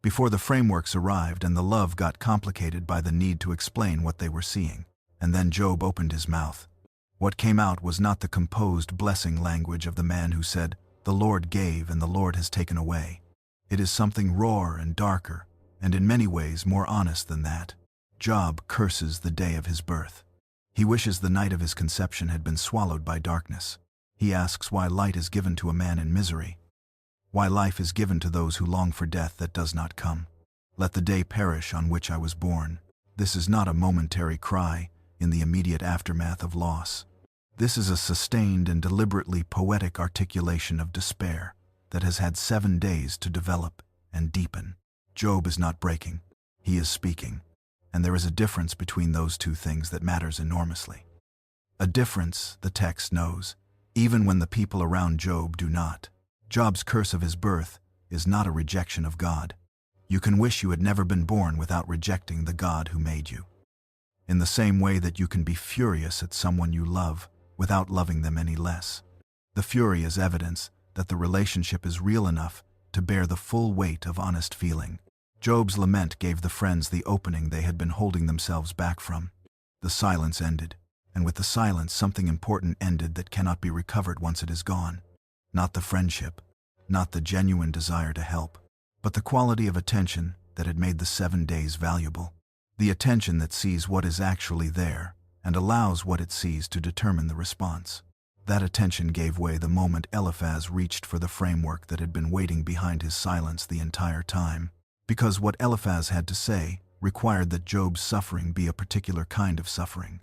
Before the frameworks arrived and the love got complicated by the need to explain what they were seeing, and then Job opened his mouth. What came out was not the composed blessing language of the man who said, "The Lord gave and the Lord has taken away." It is something rawer and darker, and in many ways more honest than that. Job curses the day of his birth. He wishes the night of his conception had been swallowed by darkness. He asks why light is given to a man in misery, why life is given to those who long for death that does not come. Let the day perish on which I was born. This is not a momentary cry in the immediate aftermath of loss. This is a sustained and deliberately poetic articulation of despair that has had 7 days to develop and deepen. Job is not breaking, he is speaking, and there is a difference between those two things that matters enormously. A difference the text knows, even when the people around Job do not. Job's curse of his birth is not a rejection of God. You can wish you had never been born without rejecting the God who made you. In the same way that you can be furious at someone you love without loving them any less. The fury is evidence that the relationship is real enough to bear the full weight of honest feeling. Job's lament gave the friends the opening they had been holding themselves back from. The silence ended, and with the silence something important ended that cannot be recovered once it is gone. Not the friendship, not the genuine desire to help, but the quality of attention that had made the 7 days valuable. The attention that sees what is actually there and allows what it sees to determine the response. That attention gave way the moment Eliphaz reached for the framework that had been waiting behind his silence the entire time. Because what Eliphaz had to say required that Job's suffering be a particular kind of suffering.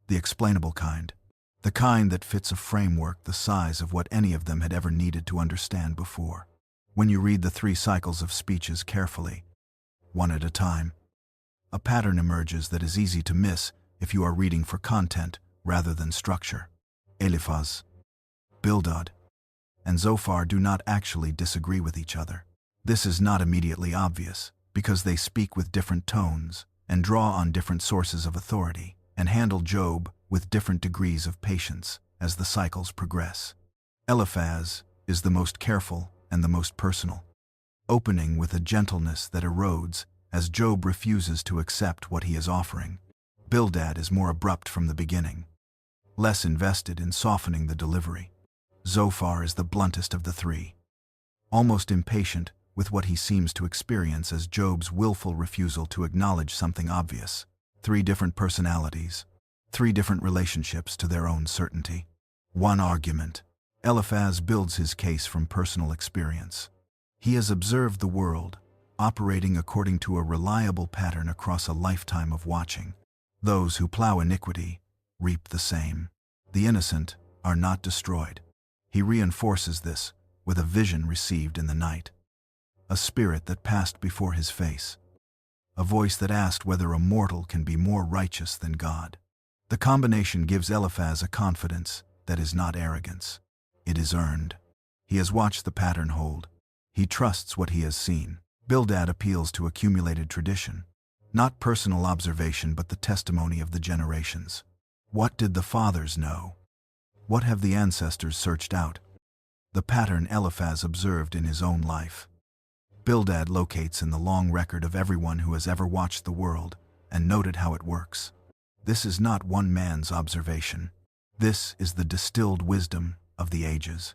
The explainable kind. The kind that fits a framework the size of what any of them had ever needed to understand before. When you read the 3 cycles of speeches carefully, one at a time, a pattern emerges that is easy to miss if you are reading for content rather than structure. Eliphaz, Bildad, and Zophar do not actually disagree with each other. This is not immediately obvious, because they speak with different tones and draw on different sources of authority, and handle Job with different degrees of patience as the cycles progress. Eliphaz is the most careful and the most personal, opening with a gentleness that erodes as Job refuses to accept what he is offering. Bildad is more abrupt from the beginning, less invested in softening the delivery. Zophar is the bluntest of the 3, almost impatient with what he seems to experience as Job's willful refusal to acknowledge something obvious. 3 different personalities, 3 different relationships to their own certainty. One argument. Eliphaz builds his case from personal experience. He has observed the world, operating according to a reliable pattern across a lifetime of watching. Those who plow iniquity reap the same. The innocent are not destroyed. He reinforces this with a vision received in the night. A spirit that passed before his face. A voice that asked whether a mortal can be more righteous than God. The combination gives Eliphaz a confidence that is not arrogance. It is earned. He has watched the pattern hold. He trusts what he has seen. Bildad appeals to accumulated tradition. Not personal observation but the testimony of the generations. What did the fathers know? What have the ancestors searched out? The pattern Eliphaz observed in his own life. Bildad locates in the long record of everyone who has ever watched the world and noted how it works. This is not one man's observation. This is the distilled wisdom of the ages.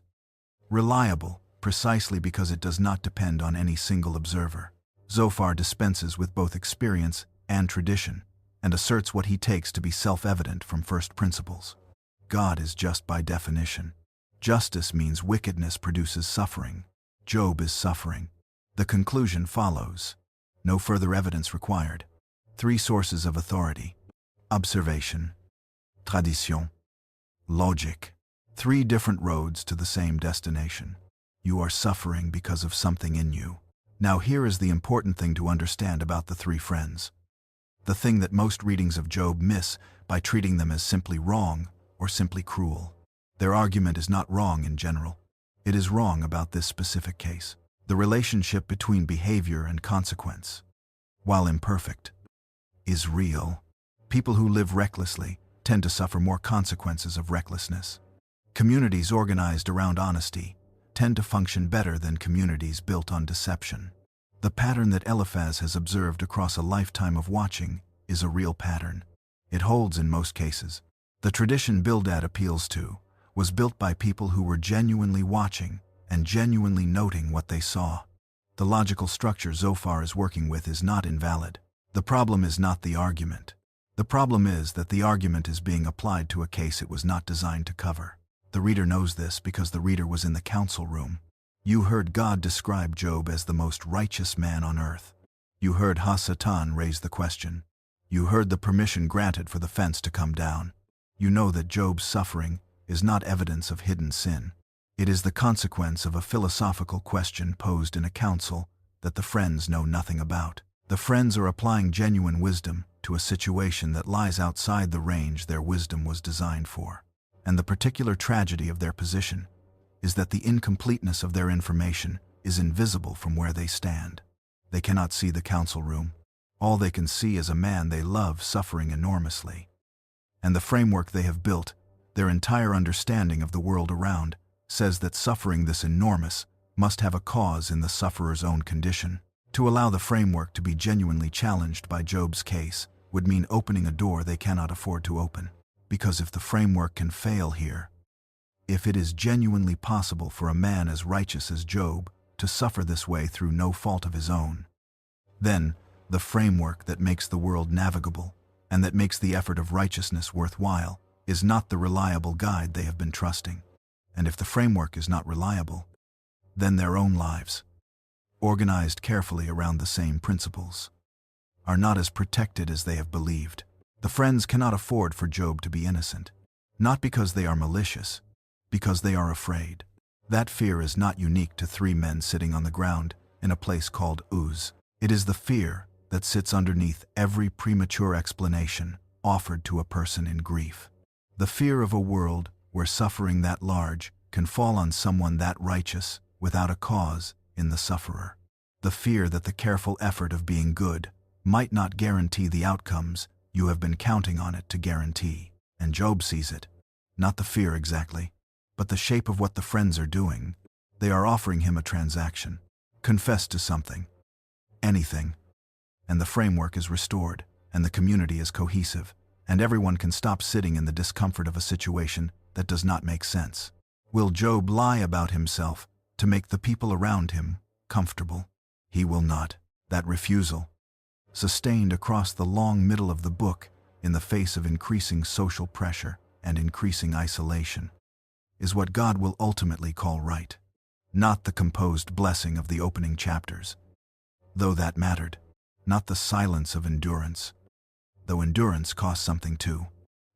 Reliable, precisely because it does not depend on any single observer. Zophar dispenses with both experience and tradition, and asserts what he takes to be self-evident from first principles. God is just by definition. Justice means wickedness produces suffering. Job is suffering. The conclusion follows. No further evidence required. 3 sources of authority. Observation, tradition, logic. 3 different roads to the same destination. You are suffering because of something in you. Now here is the important thing to understand about the 3 friends. The thing that most readings of Job miss by treating them as simply wrong or simply cruel. Their argument is not wrong in general. It is wrong about this specific case. The relationship between behavior and consequence, while imperfect, is real. People who live recklessly tend to suffer more consequences of recklessness. Communities organized around honesty tend to function better than communities built on deception. The pattern that Eliphaz has observed across a lifetime of watching is a real pattern. It holds in most cases. The tradition Bildad appeals to was built by people who were genuinely watching and genuinely noting what they saw. The logical structure Zophar is working with is not invalid. The problem is not the argument. The problem is that the argument is being applied to a case it was not designed to cover. The reader knows this because the reader was in the council room. You heard God describe Job as the most righteous man on earth. You heard Ha-Satan raise the question. You heard the permission granted for the fence to come down. You know that Job's suffering is not evidence of hidden sin. It is the consequence of a philosophical question posed in a council that the friends know nothing about. The friends are applying genuine wisdom to a situation that lies outside the range their wisdom was designed for. And the particular tragedy of their position is that the incompleteness of their information is invisible from where they stand. They cannot see the council room. All they can see is a man they love suffering enormously. And the framework they have built, their entire understanding of the world around, says that suffering this enormous must have a cause in the sufferer's own condition. To allow the framework to be genuinely challenged by Job's case would mean opening a door they cannot afford to open. Because if the framework can fail here, if it is genuinely possible for a man as righteous as Job to suffer this way through no fault of his own, then the framework that makes the world navigable and that makes the effort of righteousness worthwhile is not the reliable guide they have been trusting. And if the framework is not reliable, then their own lives, organized carefully around the same principles, are not as protected as they have believed. The friends cannot afford for Job to be innocent, not because they are malicious, because they are afraid. That fear is not unique to 3 men sitting on the ground in a place called Uz. It is the fear that sits underneath every premature explanation offered to a person in grief. The fear of a world where suffering that large can fall on someone that righteous without a cause in the sufferer. The fear that the careful effort of being good might not guarantee the outcomes you have been counting on it to guarantee. And Job sees it. Not the fear exactly, but the shape of what the friends are doing. They are offering him a transaction. Confess to something. Anything. And the framework is restored, and the community is cohesive, and everyone can stop sitting in the discomfort of a situation that does not make sense. Will Job lie about himself to make the people around him comfortable? He will not. That refusal, sustained across the long middle of the book in the face of increasing social pressure and increasing isolation, is what God will ultimately call right, not the composed blessing of the opening chapters, though that mattered, not the silence of endurance, though endurance costs something too,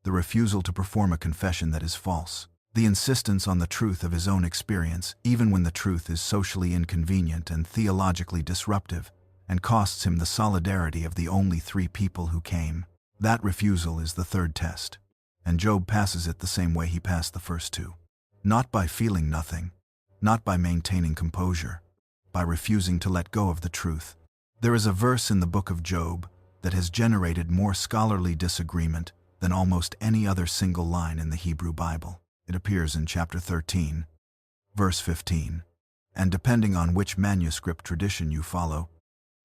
the refusal to perform a confession that is false, the insistence on the truth of his own experience even when the truth is socially inconvenient and theologically disruptive and costs him the solidarity of the only 3 people who came. That refusal is the 3rd test, and Job passes it the same way he passed the first 2. Not by feeling nothing, not by maintaining composure, by refusing to let go of the truth. There is a verse in the book of Job that has generated more scholarly disagreement than almost any other single line in the Hebrew Bible. It appears in chapter 13, verse 15, and depending on which manuscript tradition you follow,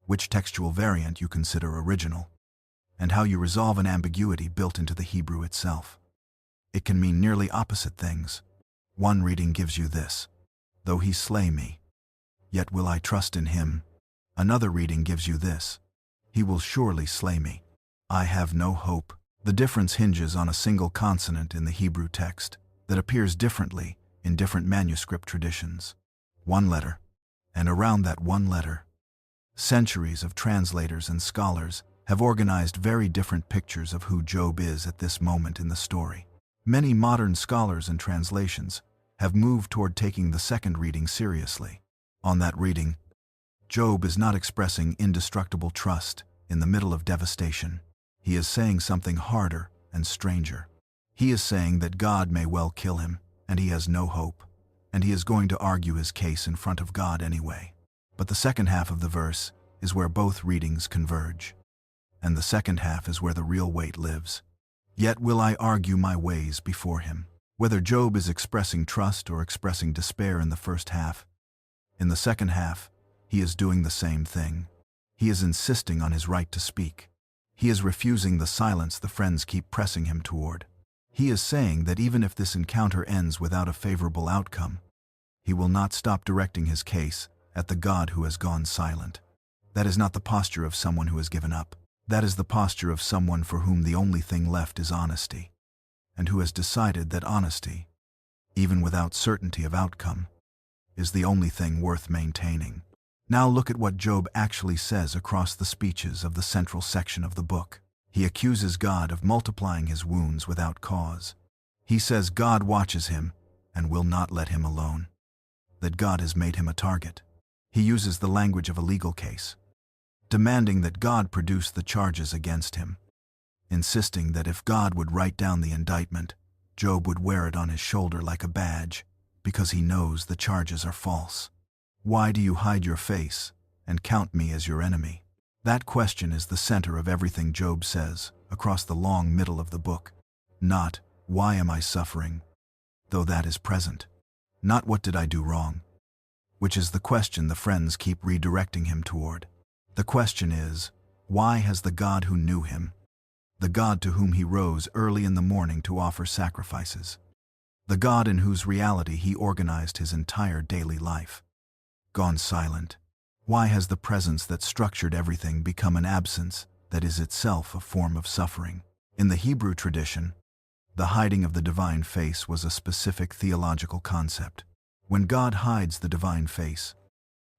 which textual variant you consider original, and how you resolve an ambiguity built into the Hebrew itself, it can mean nearly opposite things. One reading gives you this: though he slay me, yet will I trust in him. Another reading gives you this: he will surely slay me, I have no hope. The difference hinges on a single consonant in the Hebrew text that appears differently in different manuscript traditions. One letter, and around that one letter, centuries of translators and scholars have organized very different pictures of who Job is at this moment in the story. Many modern scholars and translations have moved toward taking the second reading seriously. On that reading, Job is not expressing indestructible trust in the middle of devastation. He is saying something harder and stranger. He is saying that God may well kill him, and he has no hope, and he is going to argue his case in front of God anyway. But the second half of the verse is where both readings converge, and the second half is where the real weight lives. Yet will I argue my ways before him. Whether Job is expressing trust or expressing despair in the first half, in the second half, he is doing the same thing. He is insisting on his right to speak. He is refusing the silence the friends keep pressing him toward. He is saying that even if this encounter ends without a favorable outcome, he will not stop directing his case at the God who has gone silent. That is not the posture of someone who has given up. That is the posture of someone for whom the only thing left is honesty, and who has decided that honesty, even without certainty of outcome, is the only thing worth maintaining. Now look at what Job actually says across the speeches of the central section of the book. He accuses God of multiplying his wounds without cause. He says God watches him and will not let him alone, that God has made him a target. He uses the language of a legal case, demanding that God produce the charges against him, insisting that if God would write down the indictment, Job would wear it on his shoulder like a badge, because he knows the charges are false. Why do you hide your face and count me as your enemy? That question is the center of everything Job says across the long middle of the book. Not, why am I suffering? Though that is present. Not, what did I do wrong? Which is the question the friends keep redirecting him toward. The question is, why has the God who knew him, the God to whom he rose early in the morning to offer sacrifices, the God in whose reality he organized his entire daily life, gone silent? Why has the presence that structured everything become an absence that is itself a form of suffering? In the Hebrew tradition, the hiding of the divine face was a specific theological concept. When God hides the divine face,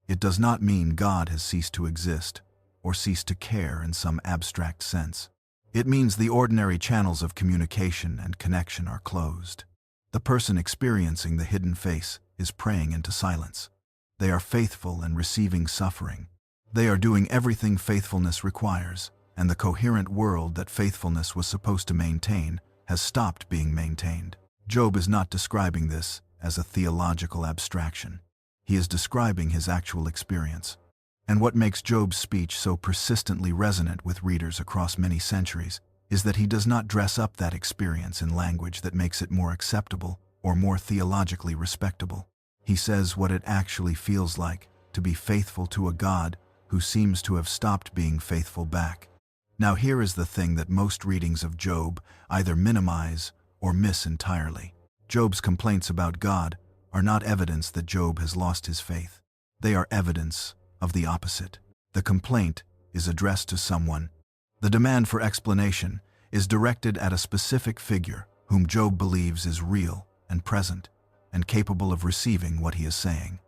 it does not mean God has ceased to exist or ceased to care in some abstract sense. It means the ordinary channels of communication and connection are closed. The person experiencing the hidden face is praying into silence. They are faithful and receiving suffering. They are doing everything faithfulness requires, and the coherent world that faithfulness was supposed to maintain has stopped being maintained. Job is not describing this as a theological abstraction. He is describing his actual experience. And what makes Job's speech so persistently resonant with readers across many centuries is that he does not dress up that experience in language that makes it more acceptable or more theologically respectable. He says what it actually feels like to be faithful to a God who seems to have stopped being faithful back. Now here is the thing that most readings of Job either minimize or miss entirely. Job's complaints about God are not evidence that Job has lost his faith. They are evidence of the opposite. The complaint is addressed to someone. The demand for explanation is directed at a specific figure whom Job believes is real and present and capable of receiving what he is saying.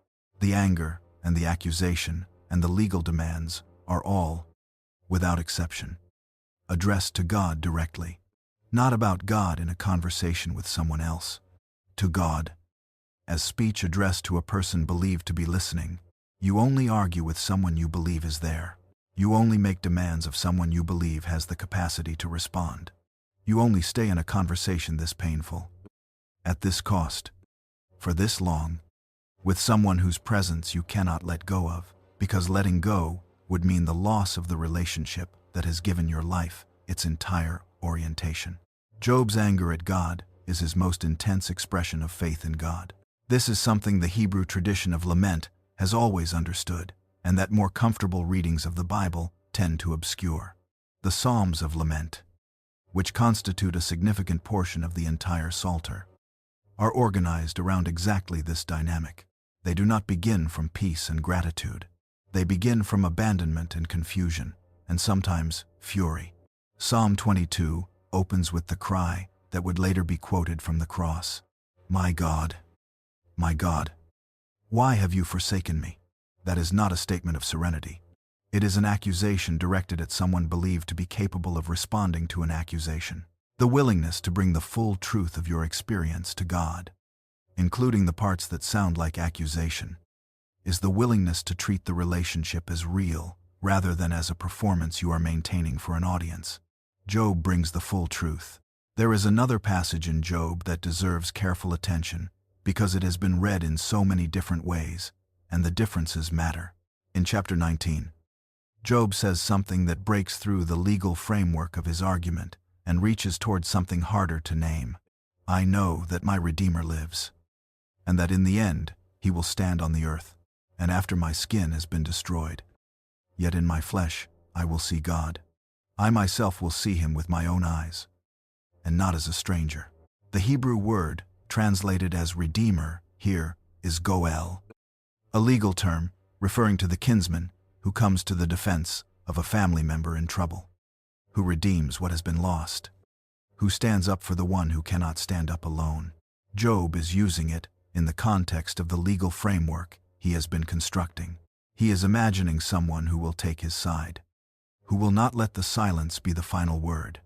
The anger and the accusation and the legal demands are all, without exception, addressed to God directly, not about God in a conversation with someone else. To God, as speech addressed to a person believed to be listening. You only argue with someone you believe is there. You only make demands of someone you believe has the capacity to respond. You only stay in a conversation this painful, at this cost, for this long, with someone whose presence you cannot let go of, because letting go would mean the loss of the relationship that has given your life its entire orientation. Job's anger at God is his most intense expression of faith in God. This is something the Hebrew tradition of lament has always understood, and that more comfortable readings of the Bible tend to obscure. The Psalms of Lament, which constitute a significant portion of the entire Psalter, are organized around exactly this dynamic. They do not begin from peace and gratitude. They begin from abandonment and confusion, and sometimes fury. Psalm 22 opens with the cry that would later be quoted from the cross. My God, why have you forsaken me? That is not a statement of serenity. It is an accusation directed at someone believed to be capable of responding to an accusation. The willingness to bring the full truth of your experience to God, including the parts that sound like accusation, is the willingness to treat the relationship as real rather than as a performance you are maintaining for an audience. Job brings the full truth. There is another passage in Job that deserves careful attention because it has been read in so many different ways, and the differences matter. In chapter 19, Job says something that breaks through the legal framework of his argument and reaches towards something harder to name. I know that my Redeemer lives, and that in the end he will stand on the earth, and after my skin has been destroyed. Yet in my flesh I will see God. I myself will see him with my own eyes, and not as a stranger. The Hebrew word, translated as Redeemer, here is goel, a legal term referring to the kinsman who comes to the defense of a family member in trouble, who redeems what has been lost, who stands up for the one who cannot stand up alone. Job is using it in the context of the legal framework he has been constructing. He is imagining someone who will take his side, who will not let the silence be the final word.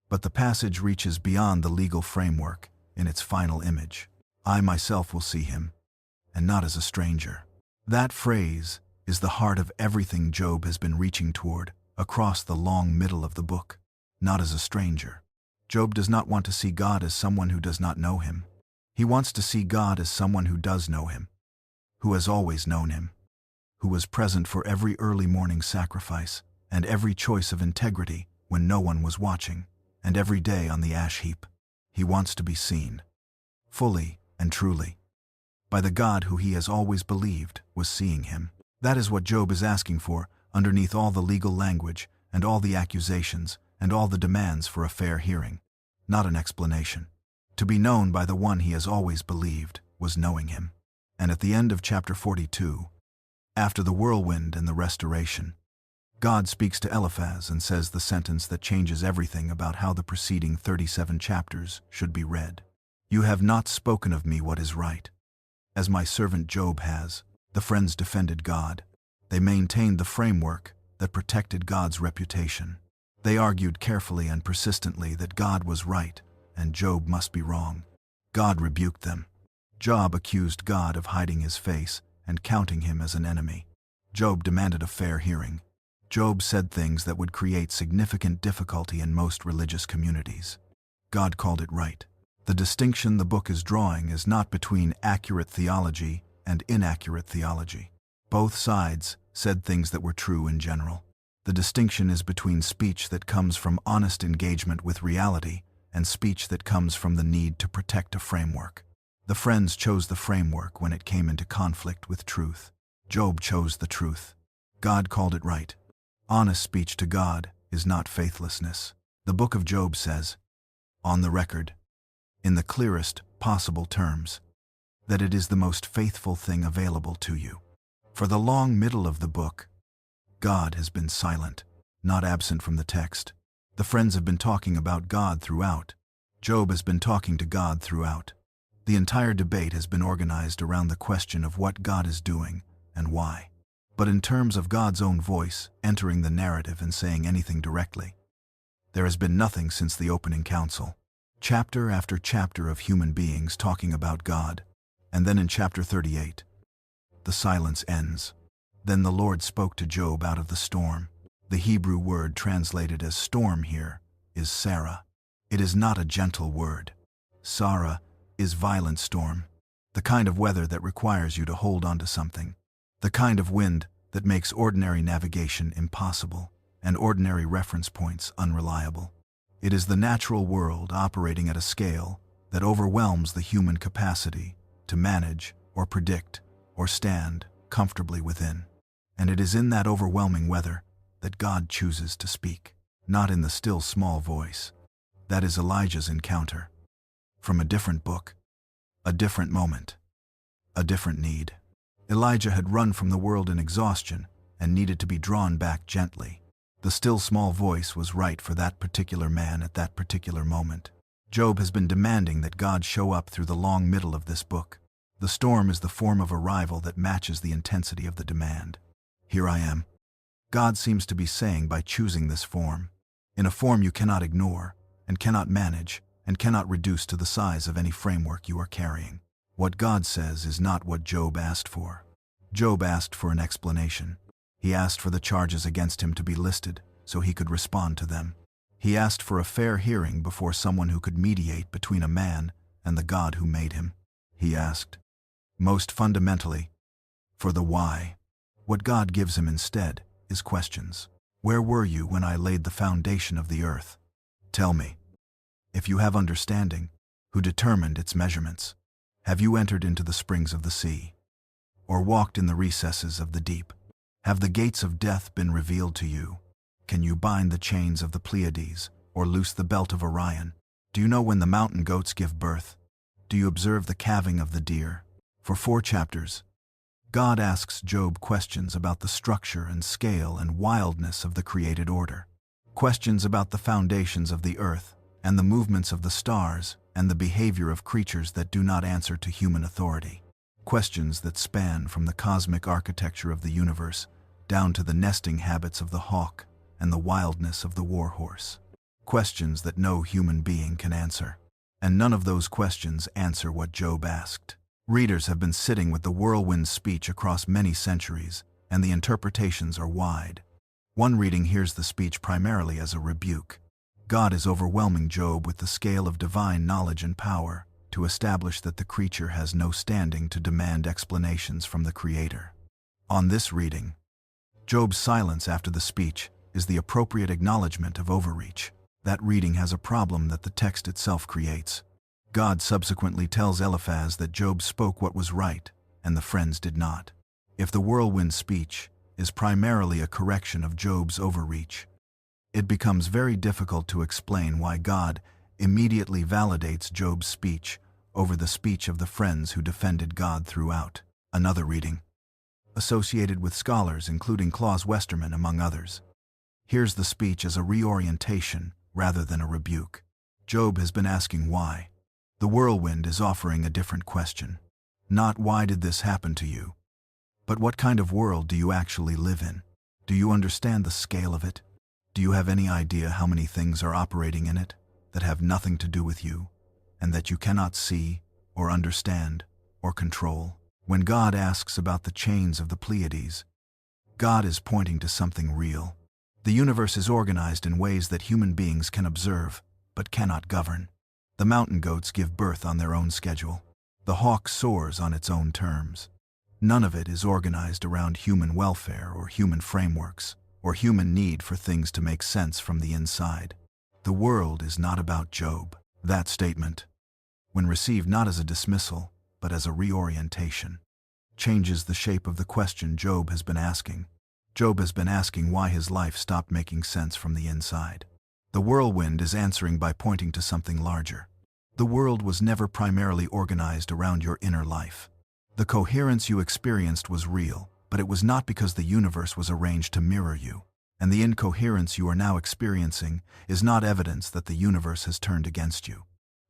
But the passage reaches beyond the legal framework in its final image. I myself will see him, and not as a stranger. That phrase is the heart of everything Job has been reaching toward across the long middle of the book. Not as a stranger. Job does not want to see God as someone who does not know him. He wants to see God as someone who does know him, who has always known him, who was present for every early morning sacrifice and every choice of integrity when no one was watching, and every day on the ash heap. He wants to be seen, fully and truly, by the God who he has always believed was seeing him. That is what Job is asking for underneath all the legal language and all the accusations and all the demands for a fair hearing, not an explanation. To be known by the one he has always believed was knowing him. And at the end of chapter 42, after the whirlwind and the restoration, God speaks to Eliphaz and says the sentence that changes everything about how the preceding 37 chapters should be read. You have not spoken of me what is right, as my servant Job has. The friends defended God. They maintained the framework that protected God's reputation. They argued carefully and persistently that God was right and Job must be wrong. God rebuked them. Job accused God of hiding his face and counting him as an enemy. Job demanded a fair hearing. Job said things that would create significant difficulty in most religious communities. God called it right. The distinction the book is drawing is not between accurate theology and inaccurate theology. Both sides said things that were true in general. The distinction is between speech that comes from honest engagement with reality and speech that comes from the need to protect a framework. The friends chose the framework when it came into conflict with truth. Job chose the truth. God called it right. Honest speech to God is not faithlessness. The book of Job says, on the record, in the clearest possible terms, that it is the most faithful thing available to you. For the long middle of the book, God has been silent, not absent from the text. The friends have been talking about God throughout. Job has been talking to God throughout. The entire debate has been organized around the question of what God is doing and why. But in terms of God's own voice entering the narrative and saying anything directly, there has been nothing since the opening council. Chapter after chapter of human beings talking about God, and then in chapter 38, the silence ends. Then the Lord spoke to Job out of the storm. The Hebrew word translated as storm here is Sarah. It is not a gentle word. Sarah is violent storm, the kind of weather that requires you to hold on to something, the kind of wind that makes ordinary navigation impossible and ordinary reference points unreliable. It is the natural world operating at a scale that overwhelms the human capacity to manage or predict or stand comfortably within. And it is in that overwhelming weather that God chooses to speak, not in the still small voice. That is Elijah's encounter. From a different book, a different moment, a different need. Elijah had run from the world in exhaustion and needed to be drawn back gently. The The still small voice was right for that particular man at that particular moment. Job has been demanding that God show up through the long middle of this book. The storm is the form of arrival that matches the intensity of the demand. Here I am. God seems to be saying by choosing this form. In a form you cannot ignore, and cannot manage, and cannot reduce to the size of any framework you are carrying. What God says is not what Job asked for. Job asked for an explanation. He asked for the charges against him to be listed, so he could respond to them. He asked for a fair hearing before someone who could mediate between a man and the God who made him. He asked, most fundamentally, for the why. What God gives him instead is questions. Where were you when I laid the foundation of the earth? Tell me. If you have understanding, who determined its measurements? Have you entered into the springs of the sea? Or walked in the recesses of the deep? Have the gates of death been revealed to you? Can you bind the chains of the Pleiades, or loose the belt of Orion? Do you know when the mountain goats give birth? Do you observe the calving of the deer? For 4 chapters, God asks Job questions about the structure and scale and wildness of the created order. Questions about the foundations of the earth, and the movements of the stars, and the behavior of creatures that do not answer to human authority. Questions that span from the cosmic architecture of the universe down to the nesting habits of the hawk and the wildness of the warhorse. Questions that no human being can answer. And none of those questions answer what Job asked. Readers have been sitting with the whirlwind speech across many centuries, and the interpretations are wide. One reading hears the speech primarily as a rebuke. God is overwhelming Job with the scale of divine knowledge and power to establish that the creature has no standing to demand explanations from the Creator. On this reading, Job's silence after the speech is the appropriate acknowledgement of overreach. That reading has a problem that the text itself creates. God subsequently tells Eliphaz that Job spoke what was right, and the friends did not. If the whirlwind speech is primarily a correction of Job's overreach, it becomes very difficult to explain why God immediately validates Job's speech over the speech of the friends who defended God throughout. Another reading, associated with scholars including Claus Westermann among others, hears the speech as a reorientation rather than a rebuke. Job has been asking why. The whirlwind is offering a different question. Not why did this happen to you, but what kind of world do you actually live in? Do you understand the scale of it? Do you have any idea how many things are operating in it that have nothing to do with you, and that you cannot see, or understand, or control? When God asks about the chains of the Pleiades, God is pointing to something real. The universe is organized in ways that human beings can observe, but cannot govern. The mountain goats give birth on their own schedule. The hawk soars on its own terms. None of it is organized around human welfare or human frameworks, or human need for things to make sense from the inside. The world is not about Job. That statement, when received not as a dismissal, but as a reorientation, changes the shape of the question Job has been asking. Job has been asking why his life stopped making sense from the inside. The whirlwind is answering by pointing to something larger. The world was never primarily organized around your inner life. The coherence you experienced was real, but it was not because the universe was arranged to mirror you. And the incoherence you are now experiencing is not evidence that the universe has turned against you.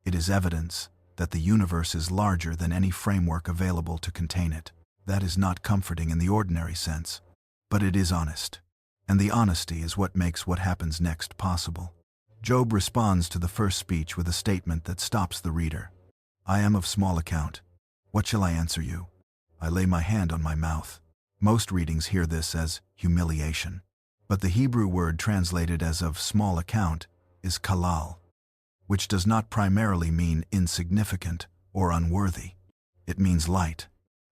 It is evidence that the universe is larger than any framework available to contain it. That is not comforting in the ordinary sense, but it is honest. And the honesty is what makes what happens next possible. Job responds to the first speech with a statement that stops the reader. I am of small account. What shall I answer you? I lay my hand on my mouth. Most readings hear this as humiliation. But the Hebrew word translated as of small account is kalal, which does not primarily mean insignificant or unworthy. It means light,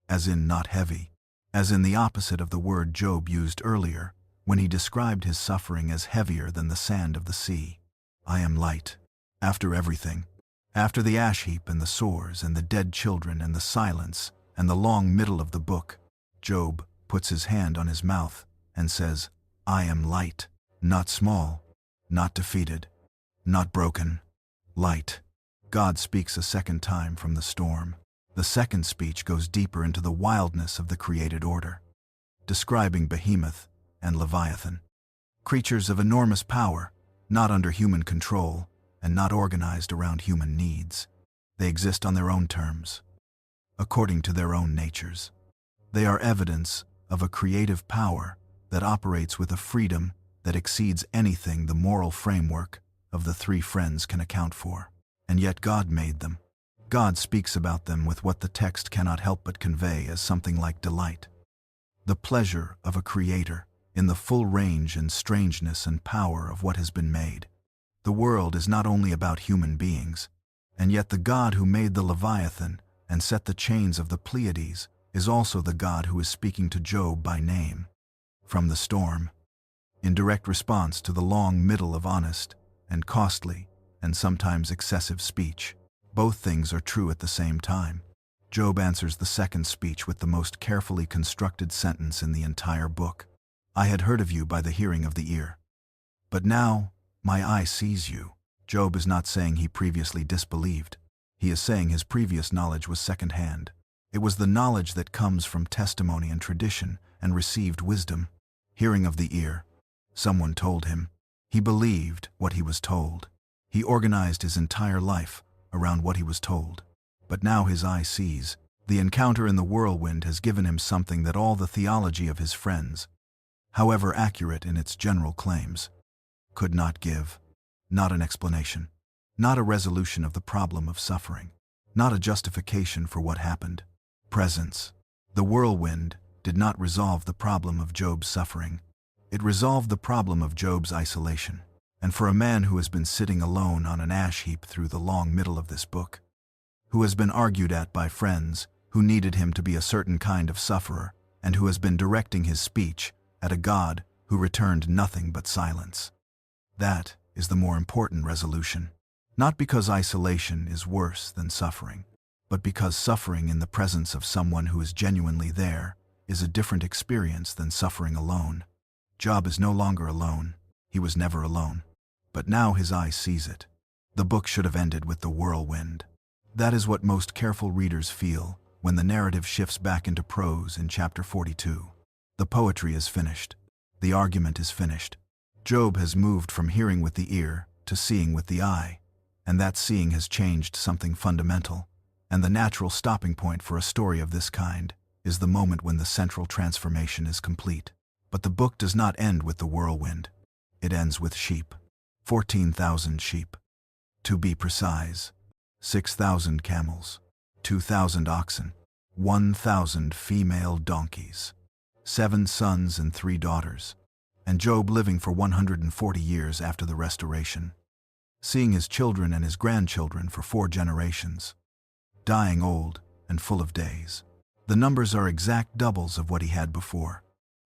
as in not heavy, as in the opposite of the word Job used earlier when he described his suffering as heavier than the sand of the sea. I am light. After everything, after the ash heap and the sores and the dead children and the silence and the long middle of the book, Job puts his hand on his mouth and says, I am light, not small, not defeated, not broken, light. God speaks a second time from the storm. The second speech goes deeper into the wildness of the created order, describing Behemoth and Leviathan. Creatures of enormous power, not under human control, and not organized around human needs. They exist on their own terms, according to their own natures. They are evidence of a creative power that operates with a freedom that exceeds anything the moral framework of the three friends can account for. And yet God made them. God speaks about them with what the text cannot help but convey as something like delight. The pleasure of a creator in the full range and strangeness and power of what has been made. The world is not only about human beings, and yet the God who made the Leviathan and set the chains of the Pleiades is also the God who is speaking to Job by name. From the storm, in direct response to the long middle of honest and costly and sometimes excessive speech. Both things are true at the same time. Job answers the second speech with the most carefully constructed sentence in the entire book. I had heard of you by the hearing of the ear, but now my eye sees you. Job is not saying he previously disbelieved. He is saying his previous knowledge was second-hand. It was the knowledge that comes from testimony and tradition and received wisdom. Hearing of the ear. Someone told him. He believed what he was told. He organized his entire life around what he was told. But now his eye sees. The encounter in the whirlwind has given him something that all the theology of his friends, however accurate in its general claims, could not give. Not an explanation. Not a resolution of the problem of suffering. Not a justification for what happened. Presence. The whirlwind did not resolve the problem of Job's suffering. It resolved the problem of Job's isolation. And for a man who has been sitting alone on an ash heap through the long middle of this book, who has been argued at by friends who needed him to be a certain kind of sufferer, and who has been directing his speech at a God who returned nothing but silence. That is the more important resolution. Not because isolation is worse than suffering, but because suffering in the presence of someone who is genuinely there is a different experience than suffering alone. Job is no longer alone. He was never alone. But now his eye sees it. The book should have ended with the whirlwind. That is what most careful readers feel when the narrative shifts back into prose in chapter 42. The poetry is finished. The argument is finished. Job has moved from hearing with the ear to seeing with the eye, and that seeing has changed something fundamental. And the natural stopping point for a story of this kind is the moment when the central transformation is complete. But the book does not end with the whirlwind. It ends with sheep. 14,000 sheep. To be precise, 6,000 camels, 2,000 oxen, 1,000 female donkeys, 7 sons and 3 daughters, and Job living for 140 years after the restoration, seeing his children and his grandchildren for 4 generations, dying old and full of days. The numbers are exact doubles of what he had before.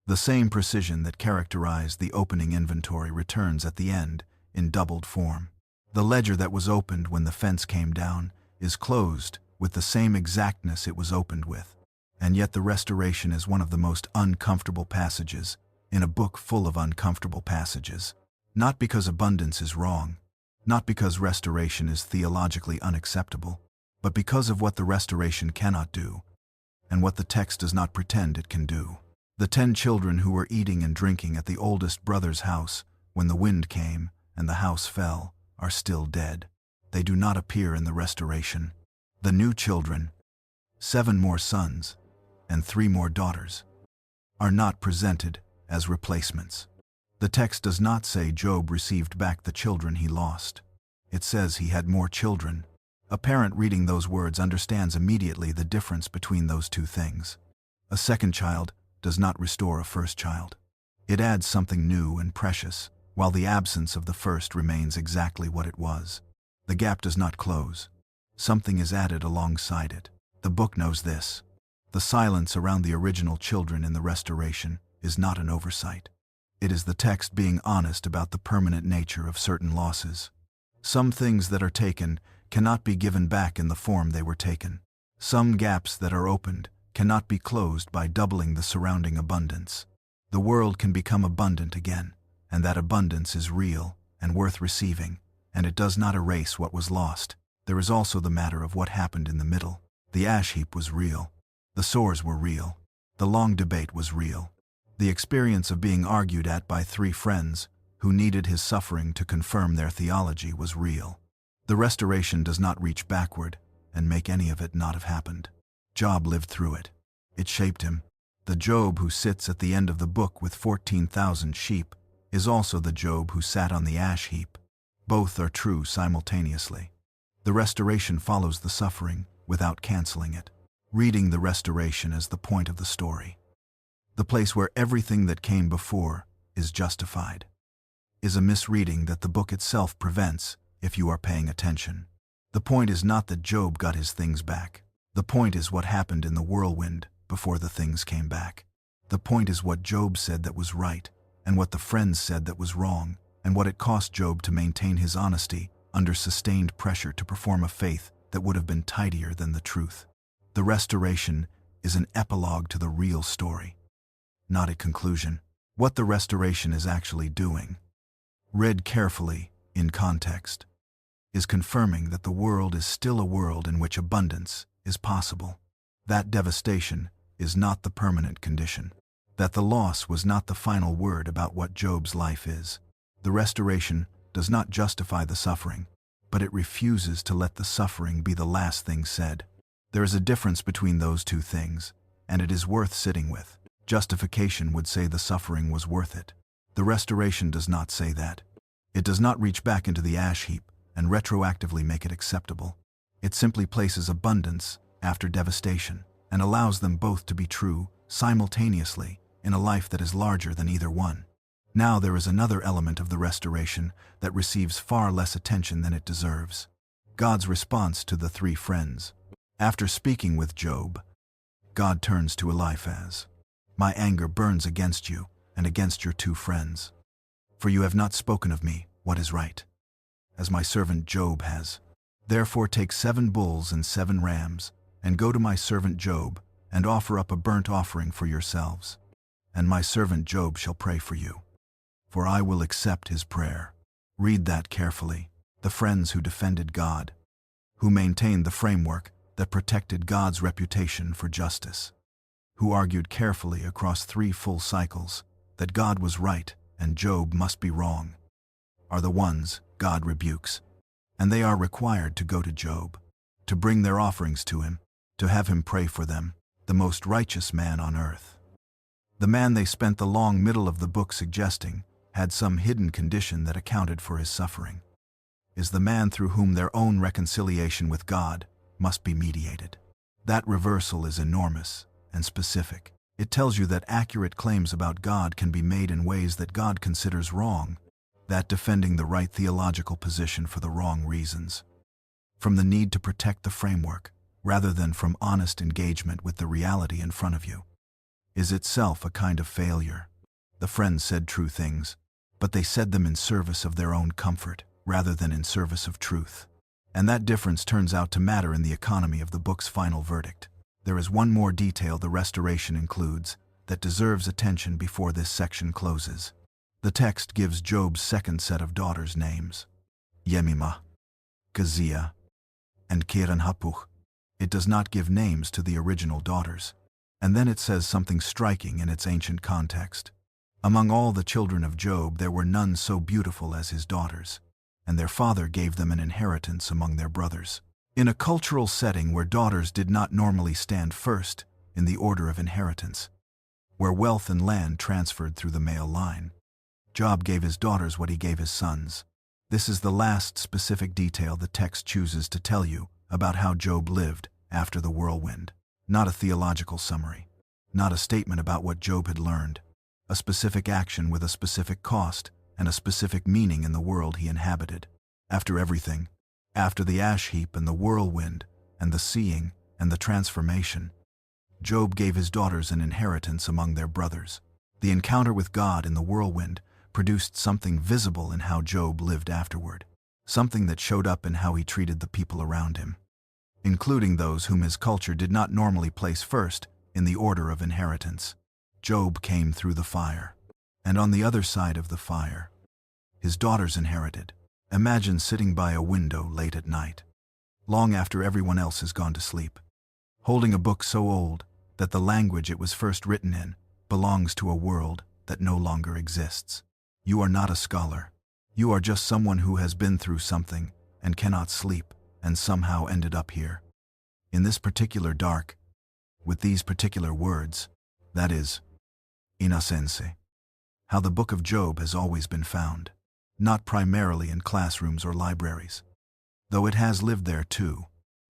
The same precision that characterized the opening inventory returns at the end in doubled form. The ledger that was opened when the fence came down is closed with the same exactness it was opened with. And yet the restoration is one of the most uncomfortable passages in a book full of uncomfortable passages. Not because abundance is wrong, not because restoration is theologically unacceptable, but because of what the restoration cannot do, and what the text does not pretend it can do. The 10 children who were eating and drinking at the oldest brother's house when the wind came and the house fell are still dead. They do not appear in the restoration. The new children, 7 more sons and 3 more daughters, are not presented as replacements. The text does not say Job received back the children he lost. It says he had more children. A parent reading those words understands immediately the difference between those two things. A second child does not restore a first child. It adds something new and precious, while the absence of the first remains exactly what it was. The gap does not close. Something is added alongside it. The book knows this. The silence around the original children in the restoration is not an oversight. It is the text being honest about the permanent nature of certain losses. Some things that are taken cannot be given back in the form they were taken. Some gaps that are opened cannot be closed by doubling the surrounding abundance. The world can become abundant again, and that abundance is real and worth receiving, and it does not erase what was lost. There is also the matter of what happened in the middle. The ash heap was real. The sores were real. The long debate was real. The experience of being argued at by three friends who needed his suffering to confirm their theology was real. The restoration does not reach backward and make any of it not have happened. Job lived through it. It shaped him. The Job who sits at the end of the book with 14,000 sheep is also the Job who sat on the ash heap. Both are true simultaneously. The restoration follows the suffering without canceling it, reading the restoration as the point of the story. The place where everything that came before is justified is a misreading that the book itself prevents if you are paying attention. The point is not that Job got his things back. The point is what happened in the whirlwind before the things came back. The point is what Job said that was right, and what the friends said that was wrong, and what it cost Job to maintain his honesty under sustained pressure to perform a faith that would have been tidier than the truth. The restoration is an epilogue to the real story, not a conclusion. What the restoration is actually doing, read carefully, in context, is confirming that the world is still a world in which abundance is possible. That devastation is not the permanent condition. That the loss was not the final word about what Job's life is. The restoration does not justify the suffering, but it refuses to let the suffering be the last thing said. There is a difference between those two things, and it is worth sitting with. Justification would say the suffering was worth it. The restoration does not say that. It does not reach back into the ash heap and retroactively make it acceptable. It simply places abundance after devastation and allows them both to be true simultaneously in a life that is larger than either one. Now there is another element of the restoration that receives far less attention than it deserves. God's response to the three friends. After speaking with Job, God turns to Eliphaz. My anger burns against you and against your two friends. For you have not spoken of me what is right, as my servant Job has. Therefore take 7 bulls and 7 rams, and go to my servant Job, and offer up a burnt offering for yourselves. And my servant Job shall pray for you, for I will accept his prayer. Read that carefully. The friends who defended God, who maintained the framework that protected God's reputation for justice, who argued carefully across 3 full cycles that God was right and Job must be wrong, are the ones God rebukes. And they are required to go to Job, to bring their offerings to him, to have him pray for them, the most righteous man on earth. The man they spent the long middle of the book suggesting had some hidden condition that accounted for his suffering, is the man through whom their own reconciliation with God must be mediated. That reversal is enormous and specific. It tells you that accurate claims about God can be made in ways that God considers wrong, that defending the right theological position for the wrong reasons, from the need to protect the framework rather than from honest engagement with the reality in front of you, is itself a kind of failure. The friends said true things, but they said them in service of their own comfort rather than in service of truth. And that difference turns out to matter in the economy of the book's final verdict. There is one more detail the restoration includes that deserves attention before this section closes. The text gives Job's second set of daughters names: Yemimah, Keziah, and Kiran-Happuch. It does not give names to the original daughters. And then it says something striking in its ancient context. Among all the children of Job there were none so beautiful as his daughters, and their father gave them an inheritance among their brothers. In a cultural setting where daughters did not normally stand first in the order of inheritance, where wealth and land transferred through the male line, Job gave his daughters what he gave his sons. This is the last specific detail the text chooses to tell you about how Job lived after the whirlwind. Not a theological summary, not a statement about what Job had learned, a specific action with a specific cost and a specific meaning in the world he inhabited. After everything, after the ash heap and the whirlwind and the seeing and the transformation, Job gave his daughters an inheritance among their brothers. The encounter with God in the whirlwind produced something visible in how Job lived afterward, something that showed up in how he treated the people around him, including those whom his culture did not normally place first in the order of inheritance. Job came through the fire, and on the other side of the fire, his daughters inherited. Imagine sitting by a window late at night, long after everyone else has gone to sleep, holding a book so old that the language it was first written in belongs to a world that no longer exists. You are not a scholar. You are just someone who has been through something and cannot sleep and somehow ended up here. In this particular dark, with these particular words, that is, in a sense, how the Book of Job has always been found, not primarily in classrooms or libraries, though it has lived there too,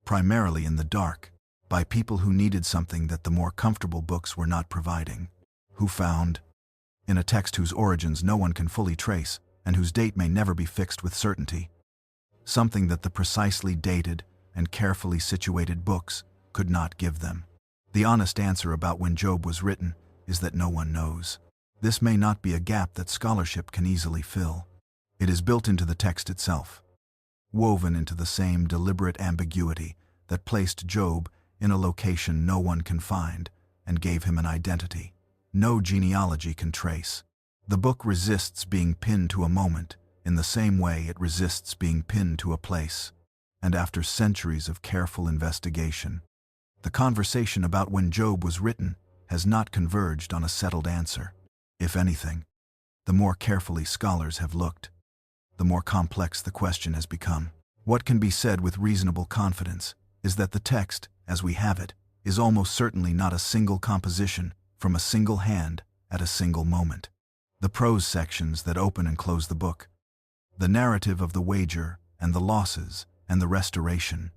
primarily in the dark, by people who needed something that the more comfortable books were not providing, who found, in a text whose origins no one can fully trace and whose date may never be fixed with certainty, something that the precisely dated and carefully situated books could not give them. The honest answer about when Job was written is that no one knows. This may not be a gap that scholarship can easily fill. It is built into the text itself, woven into the same deliberate ambiguity that placed Job in a location no one can find and gave him an identity no genealogy can trace. The book resists being pinned to a moment in the same way it resists being pinned to a place. And after centuries of careful investigation, the conversation about when Job was written has not converged on a settled answer. If anything, the more carefully scholars have looked, the more complex the question has become. What can be said with reasonable confidence is that the text, as we have it, is almost certainly not a single composition from a single hand at a single moment. The prose sections that open and close the book, the narrative of the wager and the losses and the restoration,